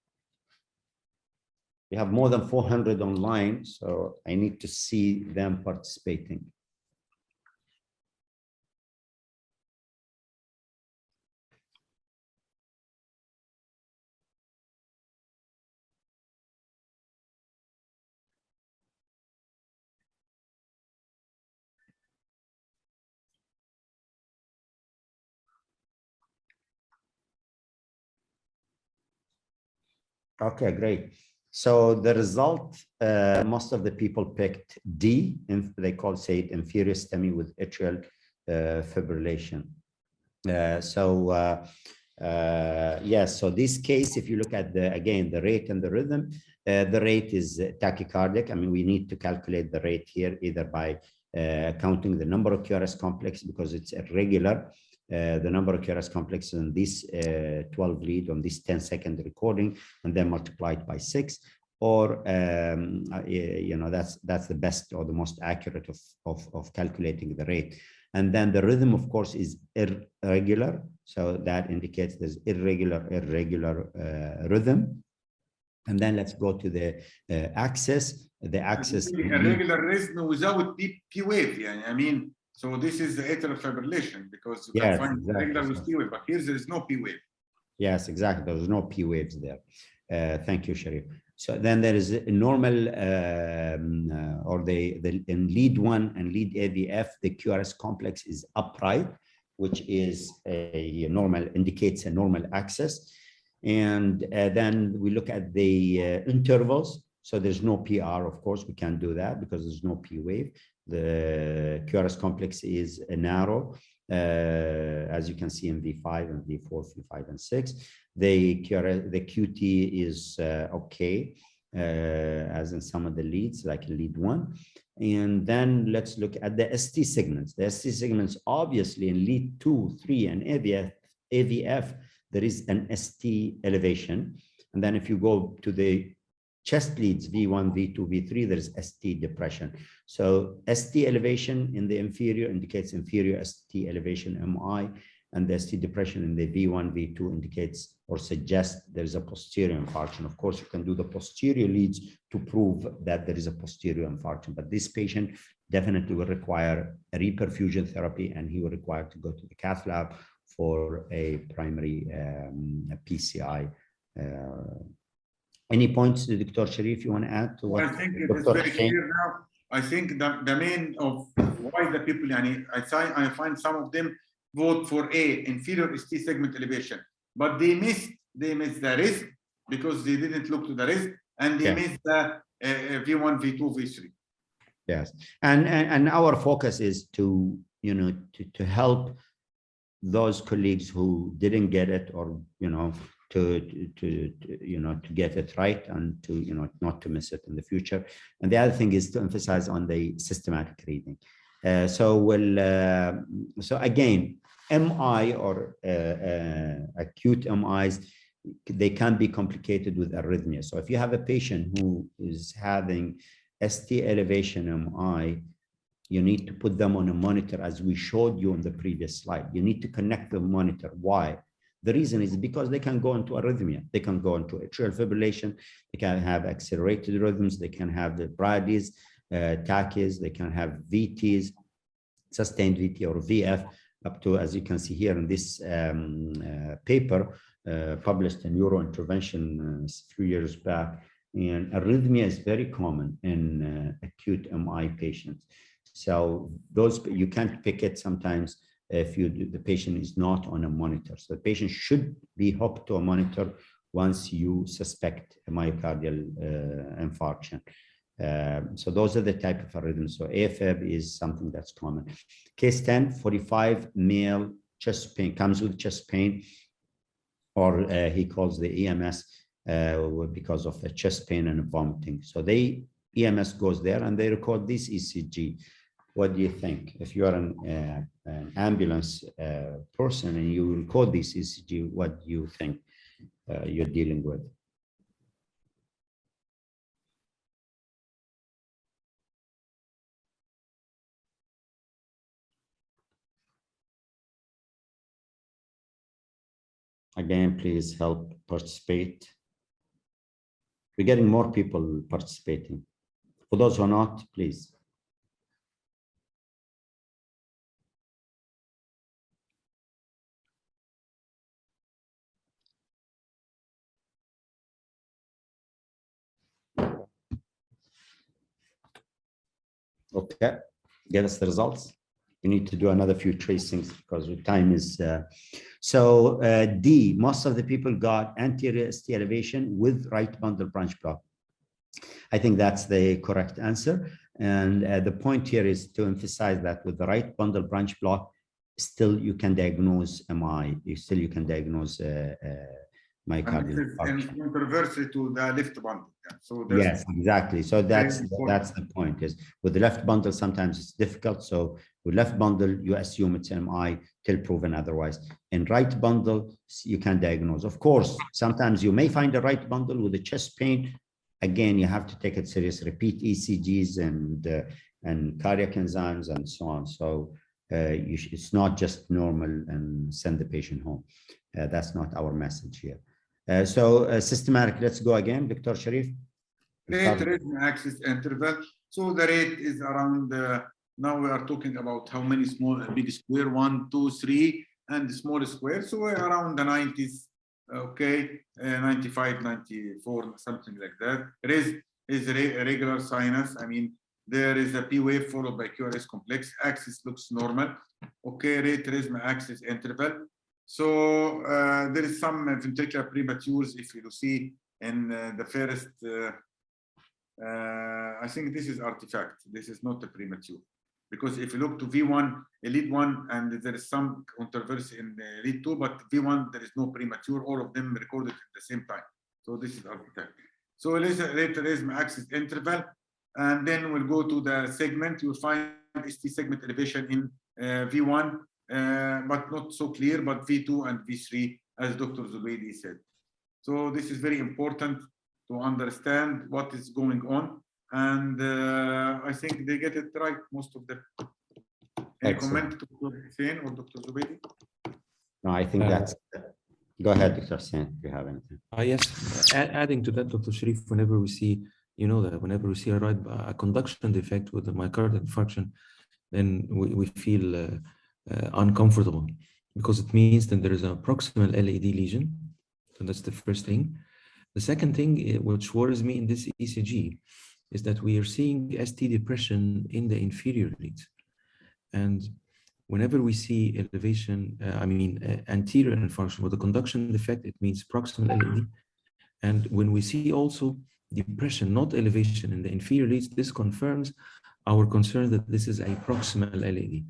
We have more than 400 online, so I need to see them participating. Okay, great. So the result, most of the people picked D, and they say it inferior STEMI with atrial fibrillation. Yes, so this case, if you look at again the rate and the rhythm, the rate is tachycardic. I mean, we need to calculate the rate here either by counting the number of QRS complex because it's irregular. The number of QRS complexes in this 12 lead on this 10-second recording, and then multiplied by 6, or that's the best or the most accurate of calculating the rate. And then the rhythm, of course, is irregular, so that indicates there's irregular rhythm. And then let's go to the axis. The axis irregular rhythm without P wave. Yeah, I mean. So this is the atrial fibrillation because you can find regular with P wave, but here there is no P wave. Yes, exactly. There's no P waves there. Thank you, Sharif. So then there is a normal, or in lead 1 and lead AVF, the QRS complex is upright, which is a normal, indicates a normal axis. And then we look at the intervals. So there's no PR, of course, we can't do that because there's no P wave. The QRS complex is narrow, as you can see in V5 and V4, V5 and 6. The QT is okay, as in some of the leads, like lead 1. And then let's look at the ST segments. The ST segments, obviously, in lead 2, 3, and AVF, there is an ST elevation. And then if you go to the chest leads, V1, V2, V3, there's ST depression. So ST elevation in the inferior indicates inferior ST elevation MI, and the ST depression in the V1, V2 indicates or suggests there's a posterior infarction. Of course, you can do the posterior leads to prove that there is a posterior infarction, but this patient definitely will require a reperfusion therapy, and he will require to go to the cath lab for a primary PCI. Any points, Dr. Sharif, you want to add to what? I think it is very clear now. I think the main of why the people, I find some of them vote for A, inferior ST segment elevation, but they missed the risk because they didn't look to the risk, and they missed the V1, V2, V3. Yes, and our focus is to help those colleagues who didn't get it, or to get it right, and to not to miss it in the future. And the other thing is to emphasize on the systematic reading. So again, MI or acute MIs, they can be complicated with arrhythmia. So if you have a patient who is having ST elevation MI, you need to put them on a monitor, as we showed you on the previous slide. You need to connect the monitor. Why? The reason is because they can go into arrhythmia. They can go into atrial fibrillation. They can have accelerated rhythms. They can have the brady's, tachys. They can have VTs, sustained VT or VF, up to, as you can see here in this paper published in Neurointervention a few years back. And arrhythmia is very common in acute MI patients. So those, you can't pick it sometimes if the patient is not on a monitor. So the patient should be hooked to a monitor once you suspect a myocardial infarction. So those are the type of arrhythms. So AFib is something that's common. Case 10, 45, male, chest pain, comes with chest pain, or he calls the EMS because of the chest pain and vomiting. So EMS goes there and they record this ECG. What do you think? If you are an ambulance person and you record this ECG, what do you think you're dealing with? Again, please help participate. We're getting more people participating. For those who are not, please. Okay, give us the results. We need to do another few tracings because the time is. D, most of the people got anterior ST elevation with right bundle branch block. I think that's the correct answer. And the point here is to emphasize that with the right bundle branch block, still you can diagnose MI. You can diagnose myocardial infarction. And controversy to the left bundle. Yeah. So yes, exactly. So that's the point. Is with the left bundle sometimes it's difficult. So with left bundle you assume it's MI till proven otherwise. In right bundle you can diagnose. Of course, sometimes you may find a right bundle with a chest pain. Again, you have to take it serious. Repeat ECGs and cardiac enzymes and so on. So it's not just normal and send the patient home. That's not our message here. Systematic, let's go again, Dr. Sharif. Rate rhythm axis interval. So the rate is around, now we are talking about how many small and big square, 1, 2, 3, and small square. So we're around the 90s, okay, 95, 94, something like that. Res is regular sinus. I mean, there is a P wave followed by QRS complex. Axis looks normal. Okay, rate rhythm axis interval. So there is some ventricular prematures if you see in the first, I think this is artifact. This is not a premature. Because if you look to V1, lead 1, and there is some controversy in lead 2, but V1, there is no premature, all of them recorded at the same time. So this is artifact. So rate rhythm axis interval, and then we'll go to the segment. You'll find ST segment elevation in V1, but not so clear, but V2 and V3, as Dr. Zubaidi said. So this is very important to understand what is going on. And I think they get it right, most of them. Any comment to Dr. Hussein or Dr. Zubaidi? No, I think that's. Go ahead, Dr. Hussein, if you have anything. Yes, adding to that, Dr. Sharif, whenever we see, whenever we see a conduction defect with a myocardial infarction, then we feel uncomfortable because it means that there is a proximal LAD lesion. So that's the first thing. The second thing, which worries me in this ECG, is that we are seeing ST depression in the inferior leads. And whenever we see elevation, anterior infarction with a conduction defect, it means proximal LAD. And when we see also depression, not elevation in the inferior leads, this confirms our concern that this is a proximal LAD.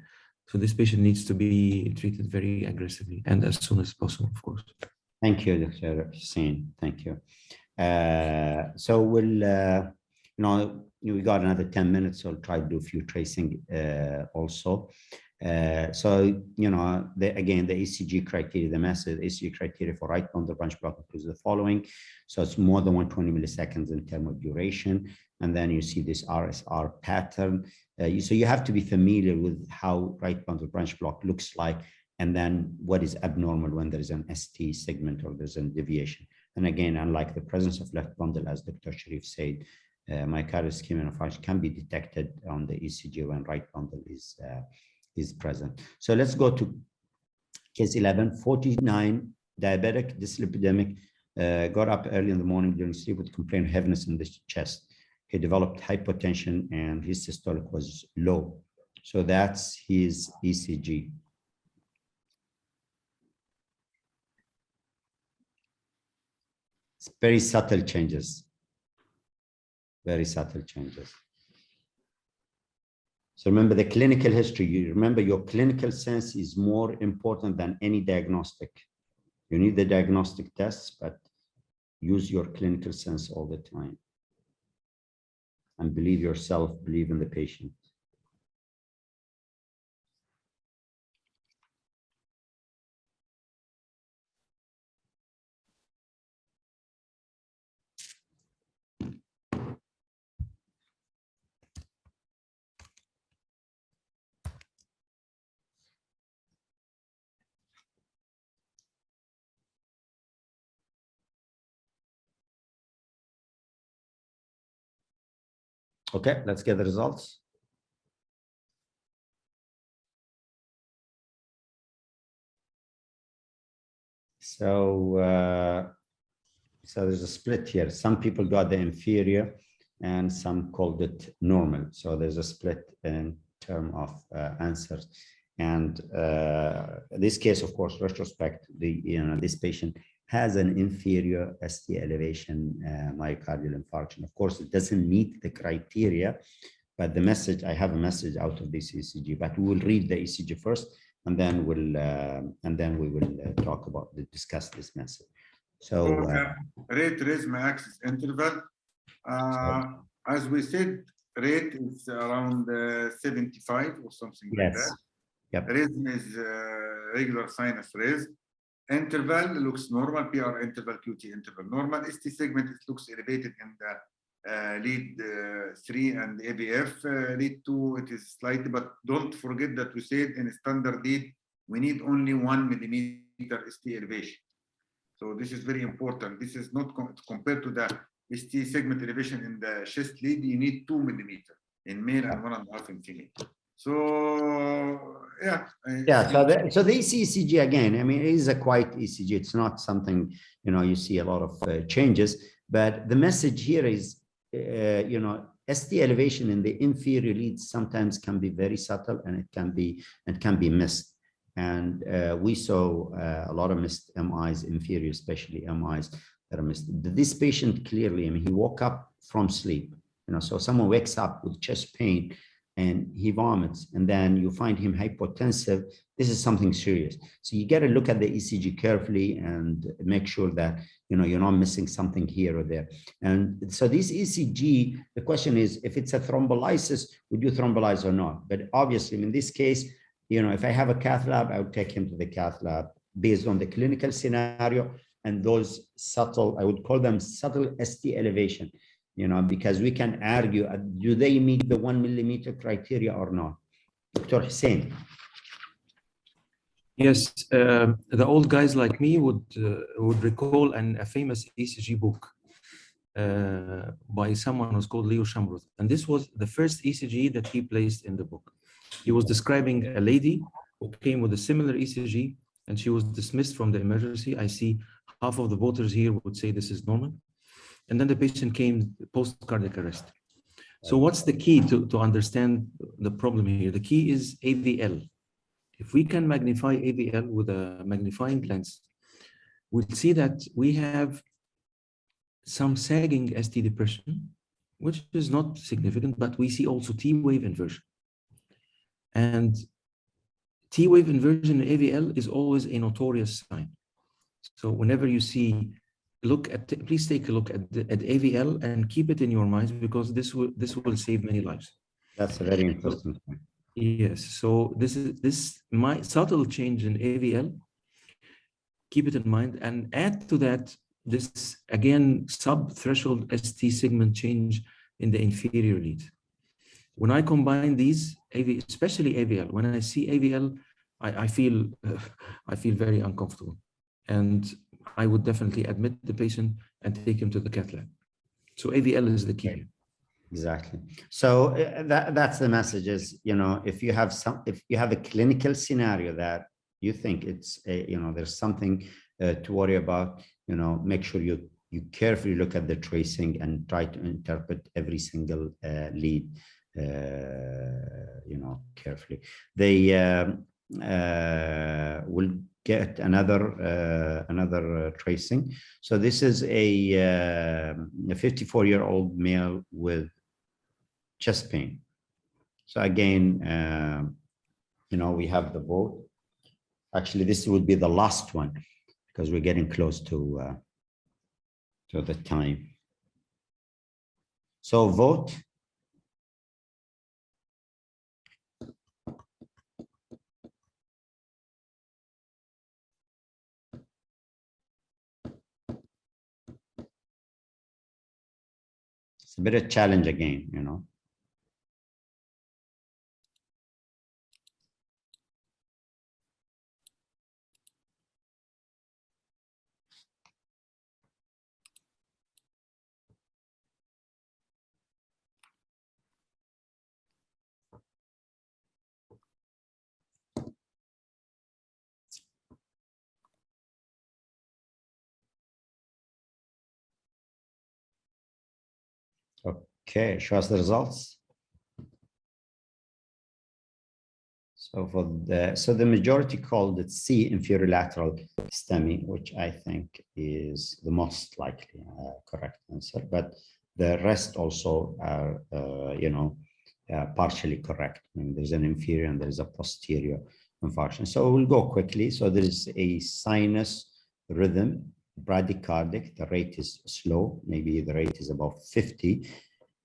So this patient needs to be treated very aggressively and as soon as possible, of course. Thank you, Dr. Hussein. Thank you. So we'll, we got another 10 minutes, so I'll try to do a few tracing also. So, again, the ECG criteria, the message ECG criteria for right bundle branch block includes the following. So it's more than 120 milliseconds in terms of duration. And then you see this RSR pattern. So you have to be familiar with how right bundle branch block looks like, and then what is abnormal when there is an ST segment or there's a deviation. And again, unlike the presence of left bundle, as Dr. Sharif said, myocardial ischemia infarction can be detected on the ECG when right bundle is present. So let's go to case 11, 49, diabetic, dyslipidemic, got up early in the morning during sleep with complaint of heaviness in the chest. He developed hypotension and his systolic was low. So that's his ECG. It's very subtle changes. Very subtle changes. So remember the clinical history. You remember your clinical sense is more important than any diagnostic. You need the diagnostic tests, but use your clinical sense all the time. And believe yourself, believe in the patient. Okay, let's get the results. So, so there's a split here. Some people got the inferior and some called it normal. So there's a split in term of answers. And this case, of course, retrospect, this patient has an inferior ST elevation myocardial infarction. Of course, it doesn't meet the criteria, but the message, I have a message out of this ECG, but we will read the ECG first, and then we will discuss this message. So rate rhythm axis interval, as we said, rate is around 75 or something like that. Yep. Rhythm is regular sinus rhythm. Interval looks normal, PR interval, QT interval normal. ST segment, it looks elevated in the lead 3 and AVF. Lead 2, it is slightly, but don't forget that we said in standard lead, we need only 1 millimeter ST elevation. So this is very important. This is not compared to the ST segment elevation in the chest lead, you need 2 millimeter in male and 1.5 in female. So so this ECG again, I mean, it is a quiet ECG. It's not something, you see a lot of changes, but the message here is, ST elevation in the inferior leads sometimes can be very subtle, and it can be missed. And we saw a lot of missed MIs, inferior, especially MIs that are missed. This patient clearly, I mean, he woke up from sleep, so someone wakes up with chest pain and he vomits, and then you find him hypotensive. This is something serious. So you got to look at the ECG carefully and make sure that, you're not missing something here or there. And so this ECG, the question is, if it's a thrombolysis, would you thrombolyze or not? But obviously, in this case, if I have a cath lab, I would take him to the cath lab based on the clinical scenario and those subtle, I would call them subtle ST elevation, because we can argue, do they meet the 1 millimeter criteria or not? Dr. Hussein. Yes, the old guys like me would recall a famous ECG book by someone who's called Leo Shamroth. And this was the first ECG that he placed in the book. He was describing a lady who came with a similar ECG, and she was dismissed from the emergency. I see half of the voters here would say this is normal. And then the patient came post-cardiac arrest. So what's the key to understand the problem here? The key is AVL. If we can magnify AVL with a magnifying lens, we'll see that we have some sagging ST depression, which is not significant, but we see also T-wave inversion. And T-wave inversion in AVL is always a notorious sign. So whenever you see, please take a look at AVL and keep it in your mind, because this will save many lives. That's a very important point. Yes. So my subtle change in AVL. Keep it in mind, and add to that this again sub-threshold ST segment change in the inferior lead. When I combine these, especially AVL, when I see AVL, I feel very uncomfortable, and I would definitely admit the patient and take him to the cath lab. So AVL is the key. Exactly. So that's the message is, if you have a clinical scenario that you think it's there's something to worry about, make sure you carefully look at the tracing and try to interpret every single lead carefully. They will get another tracing. So this is a 54-year-old male with chest pain. So again, we have the vote. Actually, this would be the last one because we're getting close to the time. So vote. It's a bit of a challenge again, Okay, show us the results. So the majority called it C, inferior lateral STEMI, which I think is the most likely correct answer. But the rest also are, partially correct. I mean, there's an inferior and there's a posterior infarction. So we'll go quickly. So there is a sinus rhythm, bradycardic. The rate is slow. Maybe the rate is about 50.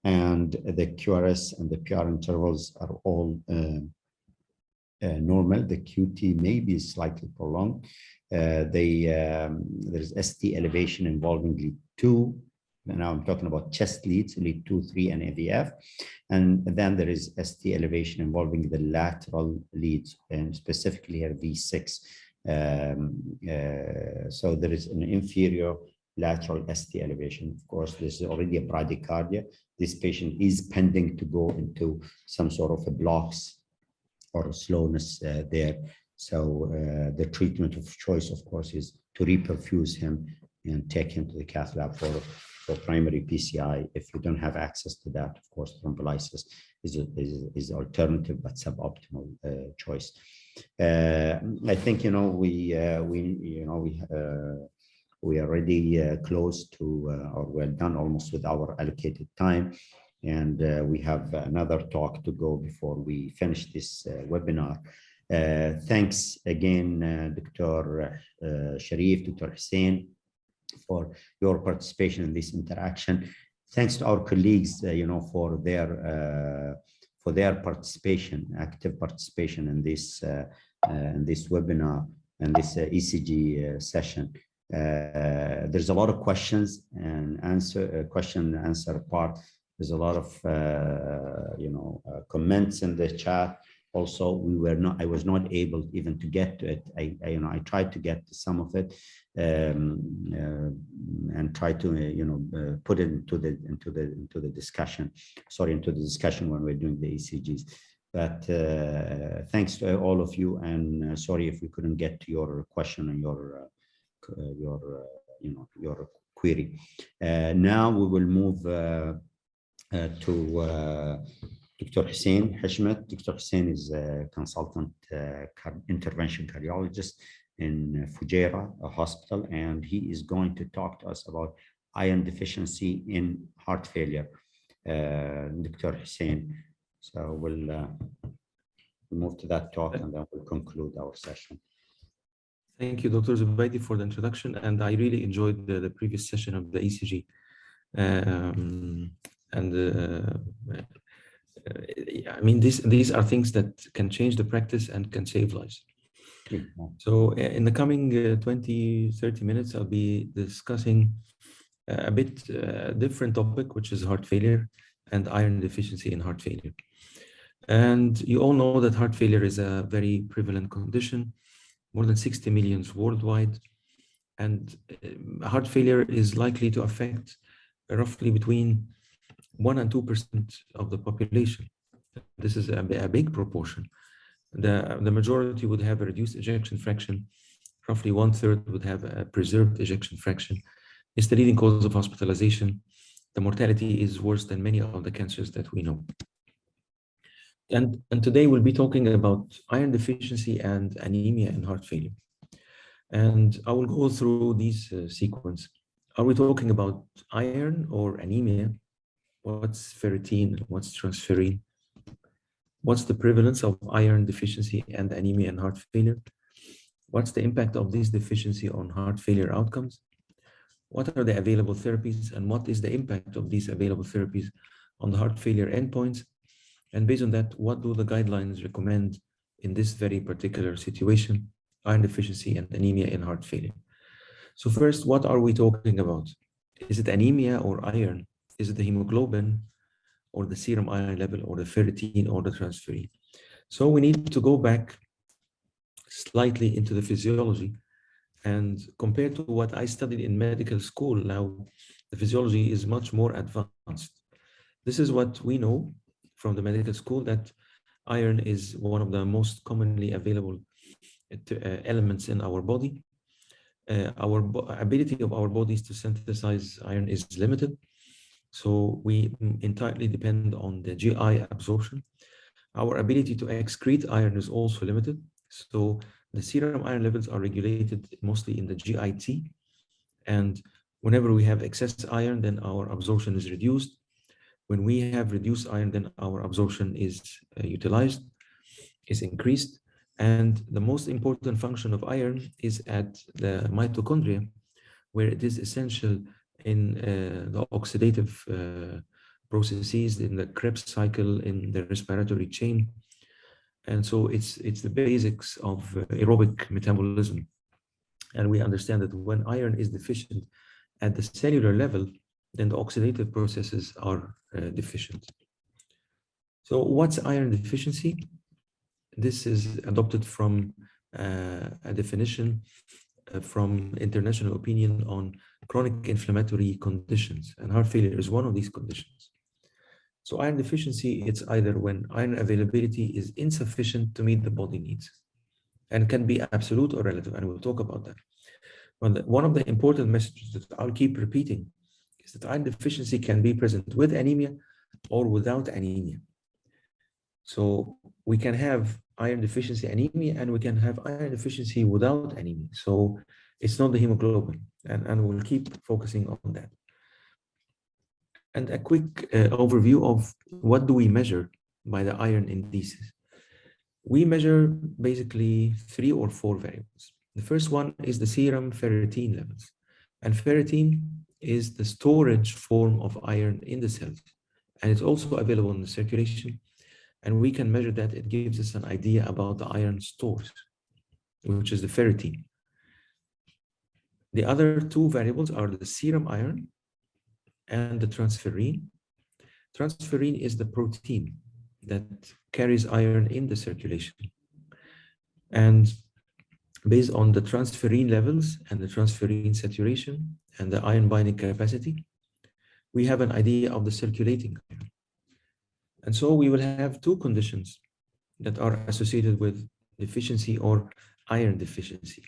And the QRS and the PR intervals are all normal. The QT may be slightly prolonged. There's ST elevation involving lead 2. Now I'm talking about chest leads, lead 2, 3, and AVF. And then there is ST elevation involving the lateral leads, and specifically here V6. So there is an inferior lateral ST elevation. Of course, this is already a bradycardia. This patient is pending to go into some sort of a blocks or slowness there. So the treatment of choice, of course, is to reperfuse him and take him to the cath lab for primary PCI. If you don't have access to that, of course, thrombolysis is alternative but suboptimal choice. I think we are already close to or we're done almost with our allocated time. And we have another talk to go before we finish this webinar. Thanks again, Dr. Sharif, Dr. Hussein, for your participation in this interaction. Thanks to our colleagues, for their participation, active participation in this webinar and this ECG session. There's a lot of questions and question and answer part. There's a lot of comments in the chat. Also, I was not able even to get to it. I tried to get to some of it and try to put it into the discussion. Sorry, into the discussion when we're doing the ECGs. But thanks to all of you, and sorry if we couldn't get to your question and your query. Now we will move to Dr. Hussein Hishmet. Dr. Hussein is a consultant intervention cardiologist in Fujairah Hospital, and he is going to talk to us about iron deficiency in heart failure. Dr. Hussein, so we'll move to that talk and then we'll conclude our session. Thank you, Dr. Zubaidi, for the introduction, and I really enjoyed the previous session of the ECG. I mean, these are things that can change the practice and can save lives. So in the coming 20-30 minutes, I'll be discussing a bit different topic, which is heart failure and iron deficiency in heart failure. And you all know that heart failure is a very prevalent condition, more than 60 million worldwide. And heart failure is likely to affect roughly between 1% and 2% of the population. This is a big proportion. The majority would have a reduced ejection fraction. Roughly 1/3 would have a preserved ejection fraction. It's the leading cause of hospitalization. The mortality is worse than many of the cancers that we know. And today we'll be talking about iron deficiency and anemia in heart failure. And I will go through these sequence. Are we talking about iron or anemia? What's ferritin? What's transferrin? What's the prevalence of iron deficiency and anemia in heart failure? What's the impact of this deficiency on heart failure outcomes? What are the available therapies, and what is the impact of these available therapies on the heart failure endpoints? And based on that, what do the guidelines recommend in this very particular situation, iron deficiency and anemia in heart failure? So first, what are we talking about? Is it anemia or iron? Is it the hemoglobin or the serum iron level or the ferritin or the transferrin? So we need to go back slightly into the physiology, and compared to what I studied in medical school, now the physiology is much more advanced. This is what we know from the medical school, that iron is one of the most commonly available elements in our body. Our ability of our bodies to synthesize iron is limited. So we entirely depend on the GI absorption. Our ability to excrete iron is also limited. So the serum iron levels are regulated mostly in the GIT. And whenever we have excess iron, then our absorption is reduced. When we have reduced iron, then our absorption is utilized, is increased. And the most important function of iron is at the mitochondria, where it is essential in the oxidative processes, in the Krebs cycle, in the respiratory chain. And so it's the basics of aerobic metabolism. And we understand that when iron is deficient at the cellular level, then the oxidative processes are deficient. So what's iron deficiency? This is adopted from a definition from international opinion on chronic inflammatory conditions, and heart failure is one of these conditions. So iron deficiency, it's either when iron availability is insufficient to meet the body needs, and can be absolute or relative, and we'll talk about that. But one of the important messages that I'll keep repeating is that iron deficiency can be present with anemia or without anemia. So we can have iron deficiency anemia, and we can have iron deficiency without anemia. So it's not the hemoglobin, and we'll keep focusing on that. And a quick overview of what do we measure by the iron indices. We measure basically 3 or 4 variables. The first one is the serum ferritin levels. And ferritin is the storage form of iron in the cells. And it's also available in the circulation. And we can measure that. It gives us an idea about the iron stores, which is the ferritin. The other 2 variables are the serum iron and the transferrin. Transferrin is the protein that carries iron in the circulation. And based on the transferrin levels and the transferrin saturation and the iron binding capacity, we have an idea of the circulating iron. And so we will have 2 conditions that are associated with deficiency or iron deficiency: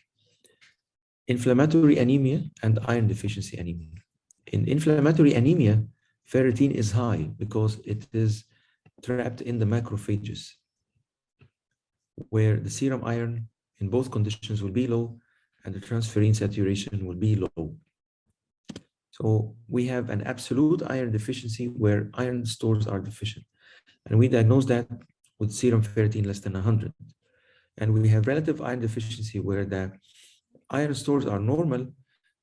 inflammatory anemia and iron deficiency anemia. In inflammatory anemia, ferritin is high because it is trapped in the macrophages, where the serum iron in both conditions will be low and the transferrin saturation will be low. So we have an absolute iron deficiency where iron stores are deficient. And we diagnose that with serum ferritin less than 100. And we have relative iron deficiency where the iron stores are normal,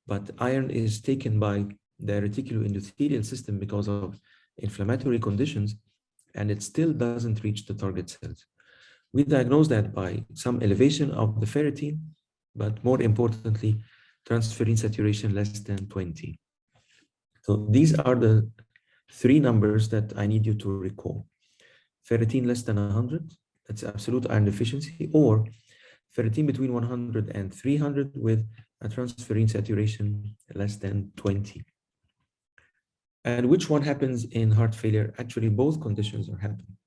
but iron is taken by the reticuloendothelial system because of inflammatory conditions, and it still doesn't reach the target cells. We diagnose that by some elevation of the ferritin, but more importantly, transferrin saturation less than 20. So these are the 3 numbers that I need you to recall. Ferritin less than 100, that's absolute iron deficiency, or ferritin between 100 and 300 with a transferrin saturation less than 20. And which one happens in heart failure? Actually, both conditions are happening.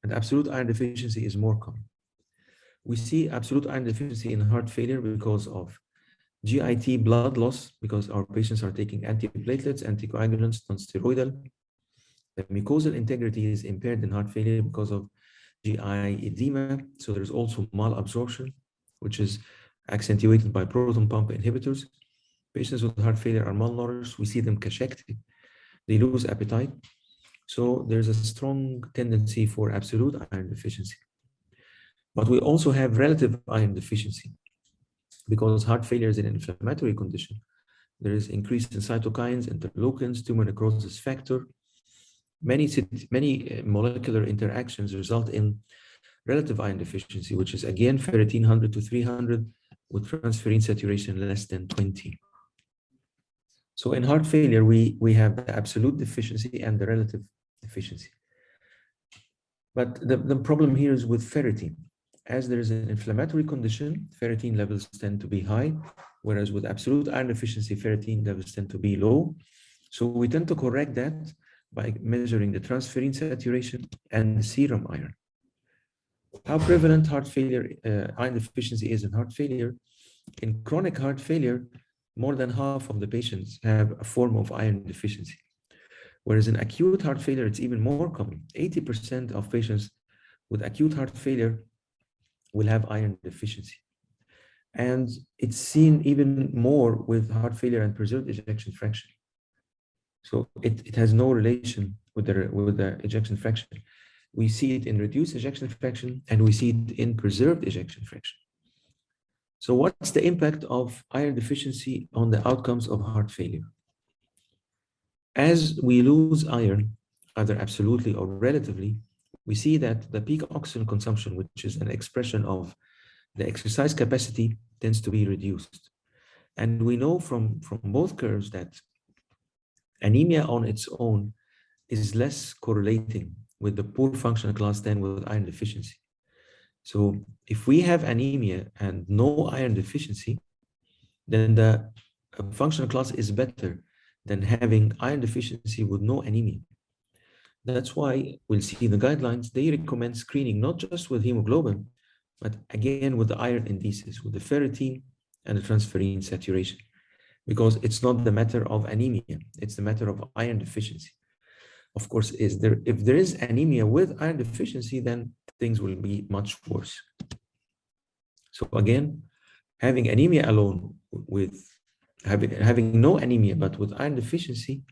And absolute iron deficiency is more common. We see absolute iron deficiency in heart failure because of GIT blood loss, because our patients are taking antiplatelets, anticoagulants, non-steroidal. The mucosal integrity is impaired in heart failure because of GI edema. So there's also malabsorption, which is accentuated by proton pump inhibitors. Patients with heart failure are malnourished. We see them cachectic. They lose appetite. So there's a strong tendency for absolute iron deficiency. But we also have relative iron deficiency because heart failure is an inflammatory condition. There is increase in cytokines, interleukins, tumor necrosis factor. Many molecular interactions result in relative iron deficiency, which is again ferritin 100 to 300 with transferrin saturation less than 20. So in heart failure, we have the absolute deficiency and the relative deficiency. But the problem here is with ferritin. As there is an inflammatory condition, ferritin levels tend to be high, whereas with absolute iron deficiency, ferritin levels tend to be low. So we tend to correct that by measuring the transferrin saturation and the serum iron. How prevalent heart failure, iron deficiency is in heart failure? In chronic heart failure, more than half of the patients have a form of iron deficiency. Whereas in acute heart failure, it's even more common. 80% of patients with acute heart failure will have iron deficiency. And it's seen even more with heart failure and preserved ejection fraction. So it has no relation with the ejection fraction. We see it in reduced ejection fraction, and we see it in preserved ejection fraction. So what's the impact of iron deficiency on the outcomes of heart failure? As we lose iron, either absolutely or relatively, we see that the peak oxygen consumption, which is an expression of the exercise capacity, tends to be reduced. And we know from both curves that anemia on its own is less correlating with the poor functional class than with iron deficiency. So if we have anemia and no iron deficiency, then the functional class is better than having iron deficiency with no anemia. That's why we'll see the guidelines, they recommend screening not just with hemoglobin, but again with the iron indices, with the ferritin and the transferrin saturation, because it's not the matter of anemia, it's the matter of iron deficiency. Of course, if there is anemia with iron deficiency, then things will be much worse. So again, having anemia alone with having no anemia, but with iron deficiency,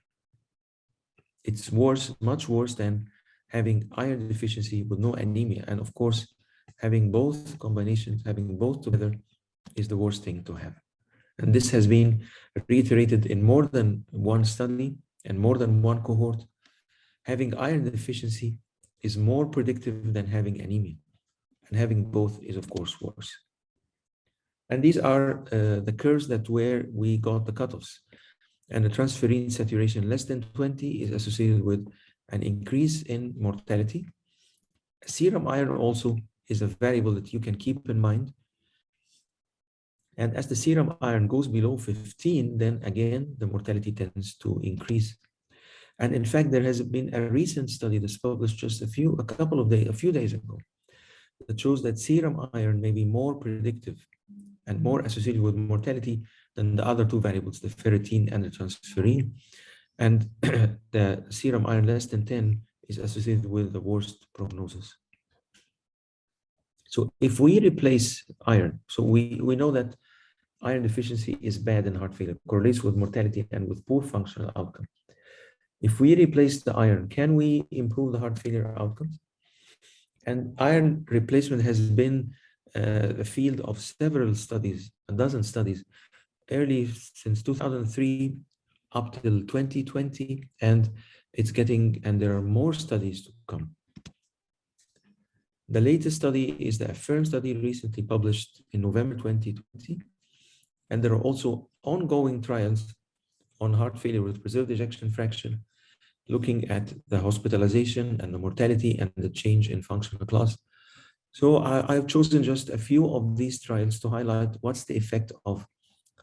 it's worse, much worse than having iron deficiency with no anemia. And of course, having both combinations, having both together is the worst thing to have. And this has been reiterated in more than one study and more than one cohort. Having iron deficiency is more predictive than having anemia. And having both is, of course, worse. And these are the curves that where we got the cutoffs. And the transferrin saturation less than 20 is associated with an increase in mortality. Serum iron also is a variable that you can keep in mind. And as the serum iron goes below 15, then again, the mortality tends to increase. And in fact, there has been a recent study that's published just a few days ago that shows that serum iron may be more predictive and more associated with mortality than the other two variables, the ferritin and the transferrin. And the serum iron less than 10 is associated with the worst prognosis. So if we replace iron, so we know that iron deficiency is bad in heart failure, correlates with mortality and with poor functional outcome. If we replace the iron, can we improve the heart failure outcomes? And iron replacement has been a field of several studies, a dozen studies, early since 2003 up till 2020, and there are more studies to come. The latest study is the AFFIRM study recently published in November 2020. And there are also ongoing trials on heart failure with preserved ejection fraction, looking at the hospitalization and the mortality and the change in functional class. So I've chosen just a few of these trials to highlight what's the effect of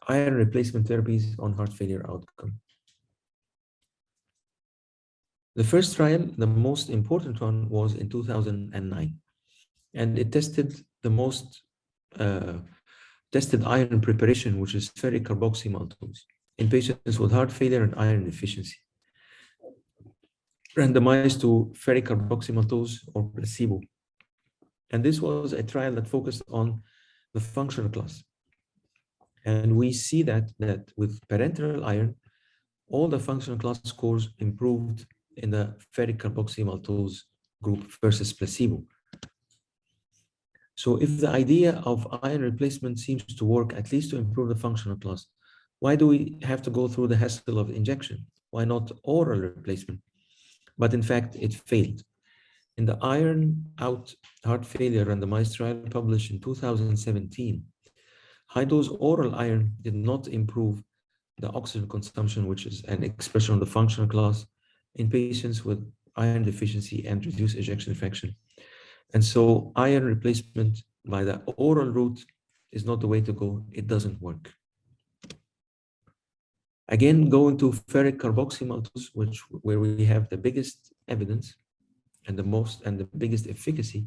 iron replacement therapies on heart failure outcome. The first trial, the most important one, was in 2009. And it tested the most tested iron preparation, which is ferric carboxymaltose, in patients with heart failure and iron deficiency, randomized to ferric carboxymaltose or placebo. And this was a trial that focused on the functional class. And we see that with parenteral iron, all the functional class scores improved in the ferric carboxymaltose group versus placebo. So if the idea of iron replacement seems to work, at least to improve the functional class, why do we have to go through the hassle of injection? Why not oral replacement? But in fact, it failed. In the iron out heart failure randomized trial published in 2017, high-dose oral iron did not improve the oxygen consumption, which is an expression of the functional class, in patients with iron deficiency and reduced ejection fraction. And so iron replacement by the oral route is not the way to go. It doesn't work. Again, going to ferric carboxymaltose, where we have the biggest evidence and the biggest efficacy.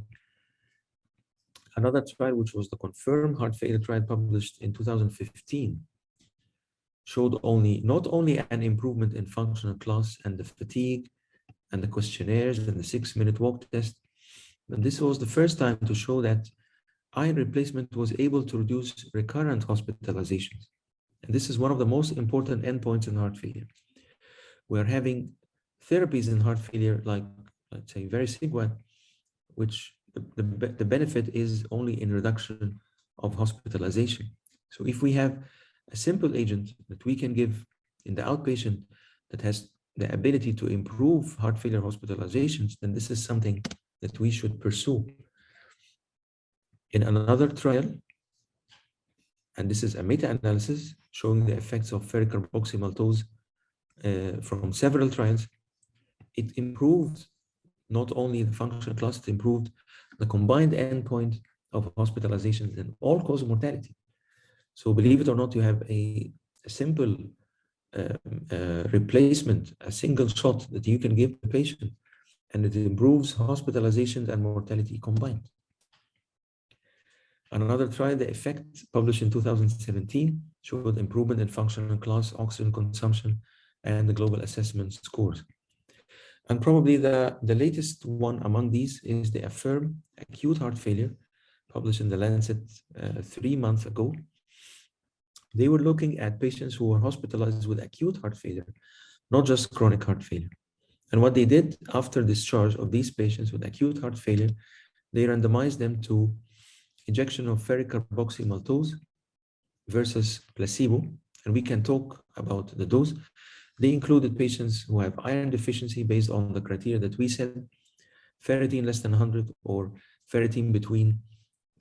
Another trial, which was the confirmed heart failure trial published in 2015, showed not only an improvement in functional class and the fatigue and the questionnaires and the 6-minute walk test, But this was the first time to show that iron replacement was able to reduce recurrent hospitalizations. And this is one of the most important endpoints in heart failure. We are having therapies in heart failure, like, let's say, very sick one, which the benefit is only in reduction of hospitalization. So if we have a simple agent that we can give in the outpatient that has the ability to improve heart failure hospitalizations, then this is something that we should pursue. In another trial, and this is a meta-analysis showing the effects of ferric carboxymaltose from several trials, it improved not only the function class, it improved the combined endpoint of hospitalizations and all-cause mortality. So believe it or not, you have a simple replacement, a single shot that you can give the patient, and it improves hospitalizations and mortality combined. Another trial, the effect published in 2017, showed improvement in functional class, oxygen consumption, and the global assessment scores. And probably the latest one among these is the AFFIRM acute heart failure, published in the Lancet 3 months ago. They were looking at patients who were hospitalized with acute heart failure, not just chronic heart failure. And what they did after discharge of these patients with acute heart failure, they randomized them to injection of ferric carboxymaltose versus placebo. And we can talk about the dose. They included patients who have iron deficiency based on the criteria that we said, ferritin less than 100 or ferritin between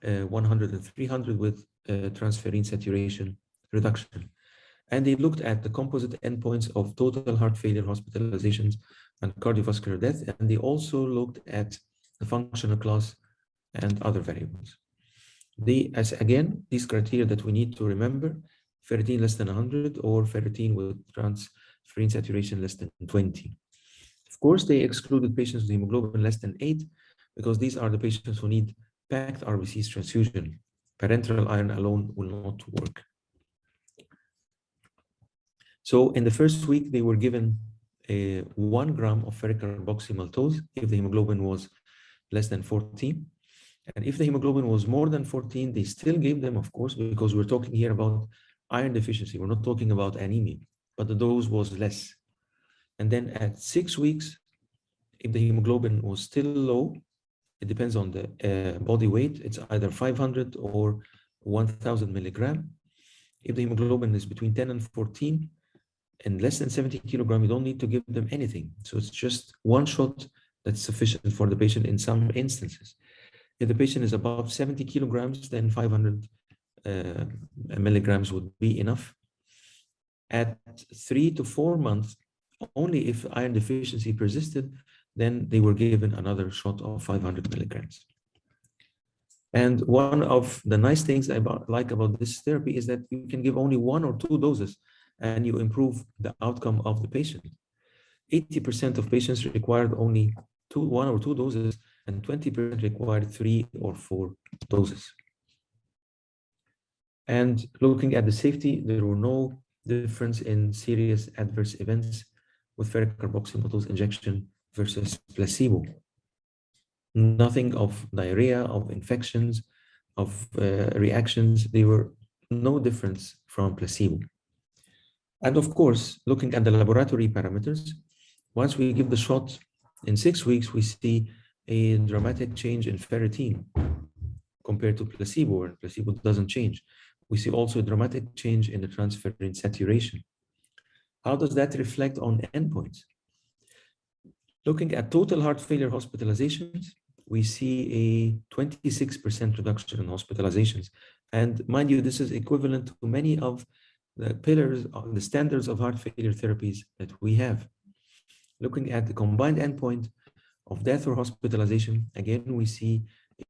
100 and 300 with transferrin saturation reduction. And they looked at the composite endpoints of total heart failure hospitalizations and cardiovascular death. And they also looked at the functional class and other variables. As again, these criteria that we need to remember, ferritin less than 100 or ferritin with transferrin saturation less than 20. Of course, they excluded patients with hemoglobin less than 8 because these are the patients who need packed RBCs transfusion. Parenteral iron alone will not work. So in the first week, they were given 1 gram of ferric carboxymaltose if the hemoglobin was less than 14. And if the hemoglobin was more than 14, they still gave them, of course, because we're talking here about iron deficiency. We're not talking about anemia, but the dose was less. And then at 6 weeks, if the hemoglobin was still low, it depends on the body weight. It's either 500 or 1000 milligram. If the hemoglobin is between 10 and 14 and less than 70 kilogram, you don't need to give them anything. So it's just 1 shot that's sufficient for the patient in some instances. If the patient is above 70 kilograms, then 500 milligrams would be enough. At 3 to 4 months, only if iron deficiency persisted, then they were given another shot of 500 milligrams. And one of the nice things I like about this therapy is that you can give only 1 or 2 doses and you improve the outcome of the patient. 80% of patients required only 1 or 2 doses, and 20% required 3 or 4 doses. And looking at the safety, there were no difference in serious adverse events with ferric carboxymaltose injection versus placebo. Nothing of diarrhea, of infections, of reactions. There were no difference from placebo. And of course, looking at the laboratory parameters, once we give the shot in 6 weeks, we see a dramatic change in ferritin compared to placebo, where placebo doesn't change. We see also a dramatic change in the transferrin saturation. How does that reflect on endpoints? Looking at total heart failure hospitalizations, we see a 26% reduction in hospitalizations. And mind you, this is equivalent to many of the pillars of the standards of heart failure therapies that we have. Looking at the combined endpoint of death or hospitalization, again, we see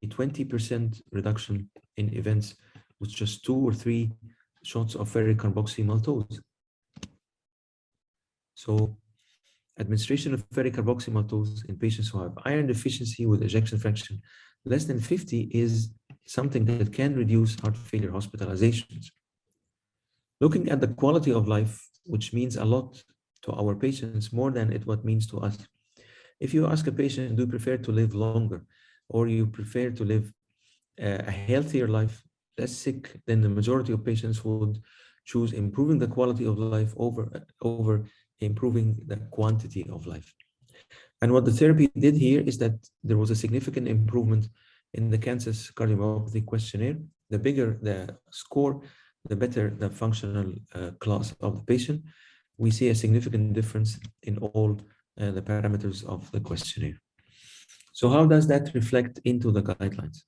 a 20% reduction in events with just 2 or 3 shots of ferric carboxymaltose. So administration of ferric carboxymaltose in patients who have iron deficiency with ejection fraction less than 50 is something that can reduce heart failure hospitalizations. Looking at the quality of life, which means a lot to our patients more than what means to us. If you ask a patient, do you prefer to live longer? or you prefer to live a healthier life, less sick, then the majority of patients would choose improving the quality of life over improving the quantity of life. And what the therapy did here is that there was a significant improvement in the Kansas cardiomyopathy questionnaire. The bigger the score, the better the functional class of the patient. We see a significant difference in all the parameters of the questionnaire. So how does that reflect into the guidelines?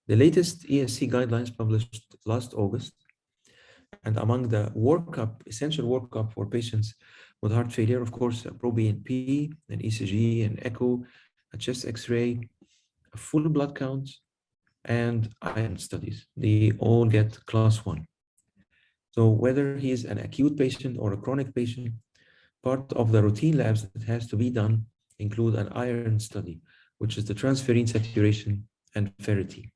The latest ESC guidelines published last August, and among the workup, essential workup for patients with heart failure, of course, a pro-BNP, an ECG, an echo, a chest X-ray, a full blood count, and iron studies. They all get class 1. So whether he is an acute patient or a chronic patient, part of the routine labs that has to be done include an iron study, which is the transferrin saturation and ferritin.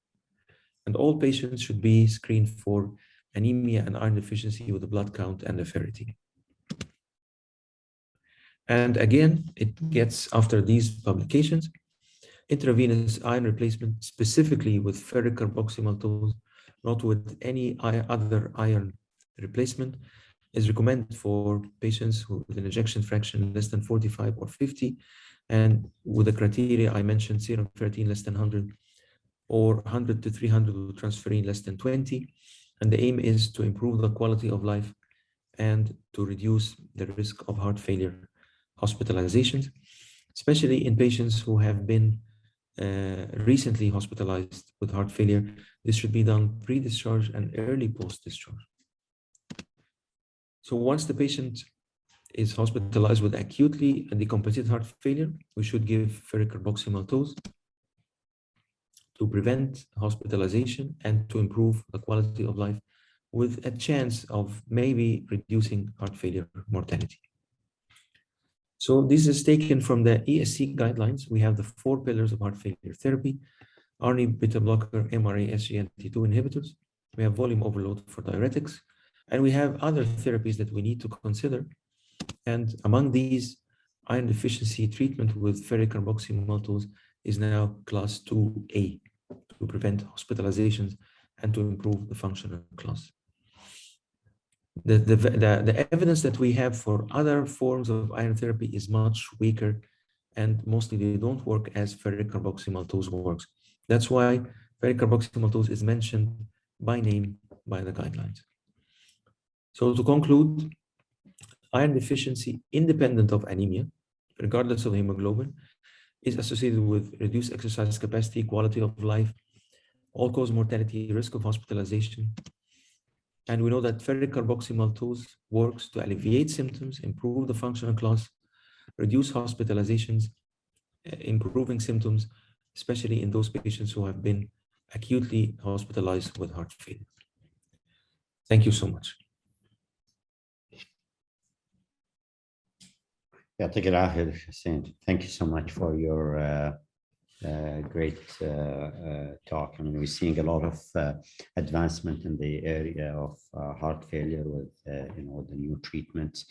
And all patients should be screened for anemia and iron deficiency with the blood count and the ferritin. And again, it gets, after these publications, intravenous iron replacement, specifically with ferric carboxymaltose, not with any other iron replacement, is recommended for patients with an ejection fraction less than 45 or 50, and with the criteria I mentioned, serum ferritin less than 100, or 100 to 300 with transferrin less than 20. And the aim is to improve the quality of life and to reduce the risk of heart failure hospitalizations, especially in patients who have been recently hospitalized with heart failure. This should be done pre-discharge and early post-discharge. So once the patient is hospitalized with acutely decompensated heart failure, we should give ferric carboxymaltose to prevent hospitalization and to improve the quality of life, with a chance of maybe reducing heart failure mortality. So this is taken from the ESC guidelines. We have the 4 pillars of heart failure therapy: ARNI, beta blocker, MRA, SGLT2 inhibitors. We have volume overload for diuretics, and we have other therapies that we need to consider. And among these, iron deficiency treatment with ferric carboxymaltose is now class 2A to prevent hospitalizations and to improve the functional class. The evidence that we have for other forms of iron therapy is much weaker, and mostly they don't work as ferric carboxymaltose works. That's why ferric carboxymaltose is mentioned by name by the guidelines. So to conclude, iron deficiency independent of anemia, regardless of hemoglobin, is associated with reduced exercise capacity, quality of life, all-cause mortality, risk of hospitalization. And we know that ferric carboxymaltose works to alleviate symptoms, improve the functional class, reduce hospitalizations, improving symptoms, especially in those patients who have been acutely hospitalized with heart failure. Thank you so much. Thank you so much for your great talk. I mean, we're seeing a lot of advancement in the area of heart failure with the new treatments,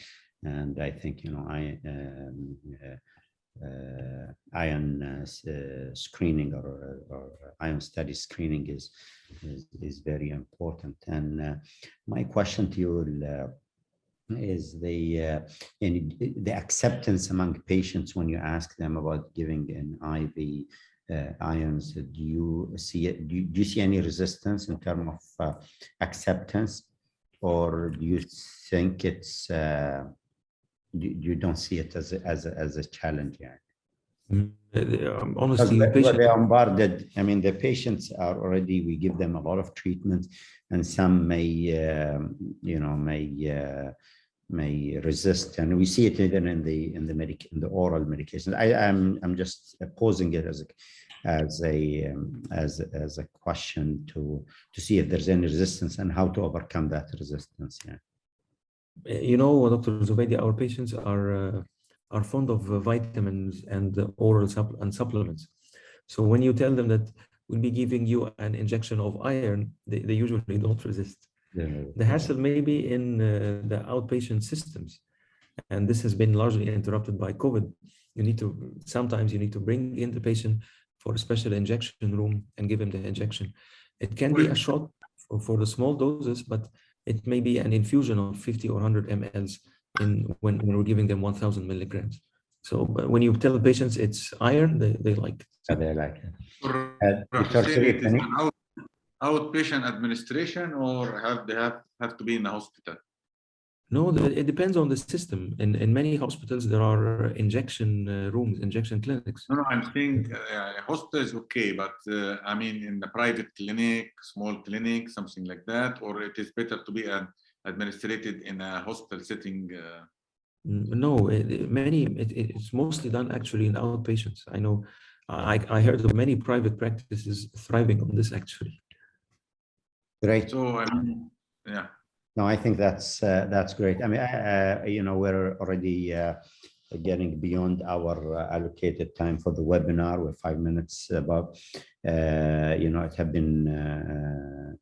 and I think iron screening or iron study screening is very important. And my question to you is the acceptance among patients when you ask them about giving an IV ions. Do you see it? Do you see any resistance in terms of acceptance, or do you think it's you don't see it as a challenge yet? Honestly, they are bombarded. I mean, the patients are already. We give them a lot of treatment, and some may resist, and we see it even in the oral medications. I'm just posing it as a question to see if there's any resistance and how to overcome that resistance. You know, Dr. Zubaidi, our patients are fond of vitamins and oral supplements. So when you tell them that we'll be giving you an injection of iron, they usually don't resist. The hassle may be in the outpatient systems, and this has been largely interrupted by COVID. Sometimes you need to bring in the patient for a special injection room and give him the injection. It can be a shot for the small doses, but it may be an infusion of 50 or 100 mLs when we're giving them 1,000 milligrams. So when you tell patients it's iron, they like it. They like it. Dr. Hussein, it is an outpatient administration, or they have to be in the hospital? No, it depends on the system. In many hospitals, there are injection rooms, injection clinics. No, I'm saying hospital is okay, but I mean in the private clinic, small clinic, something like that, or it is better to be administered in a hospital setting? No, it's mostly done actually in outpatients. I know, I heard of many private practices thriving on this actually. Great. So I mean, yeah. No, I think that's great. I mean, you know, we're already getting beyond our allocated time for the webinar. We're 5 minutes above. You know, it has been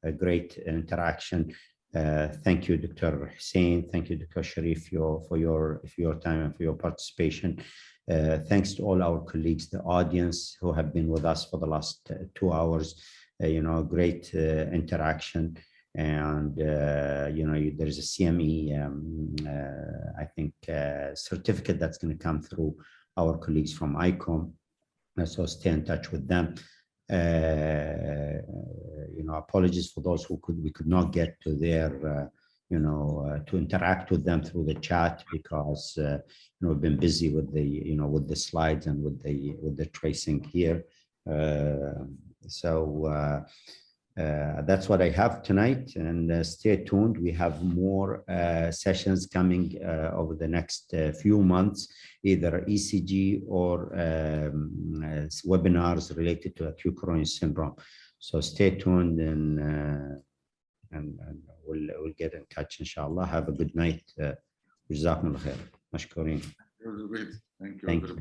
a great interaction. Thank you, Dr. Hussein. Thank you, Dr. Sharif, for your time and for your participation. Thanks to all our colleagues, the audience who have been with us for the last 2 hours. You know, great interaction. And you know, there's a CME, I think, certificate that's going to come through our colleagues from ICOM. So stay in touch with them. You know, apologies for those we could not get to their, you know, to interact with them through the chat because you know, we've been busy with the, you know, with the slides and with the tracing here. That's what I have tonight, and stay tuned. We have more sessions coming over the next few months, either ECG or webinars related to acute coronary syndrome. So stay tuned, and we'll get in touch, inshallah. Have a good night. Jazakumullah khair. Mashkourin. Thank you. Thank you.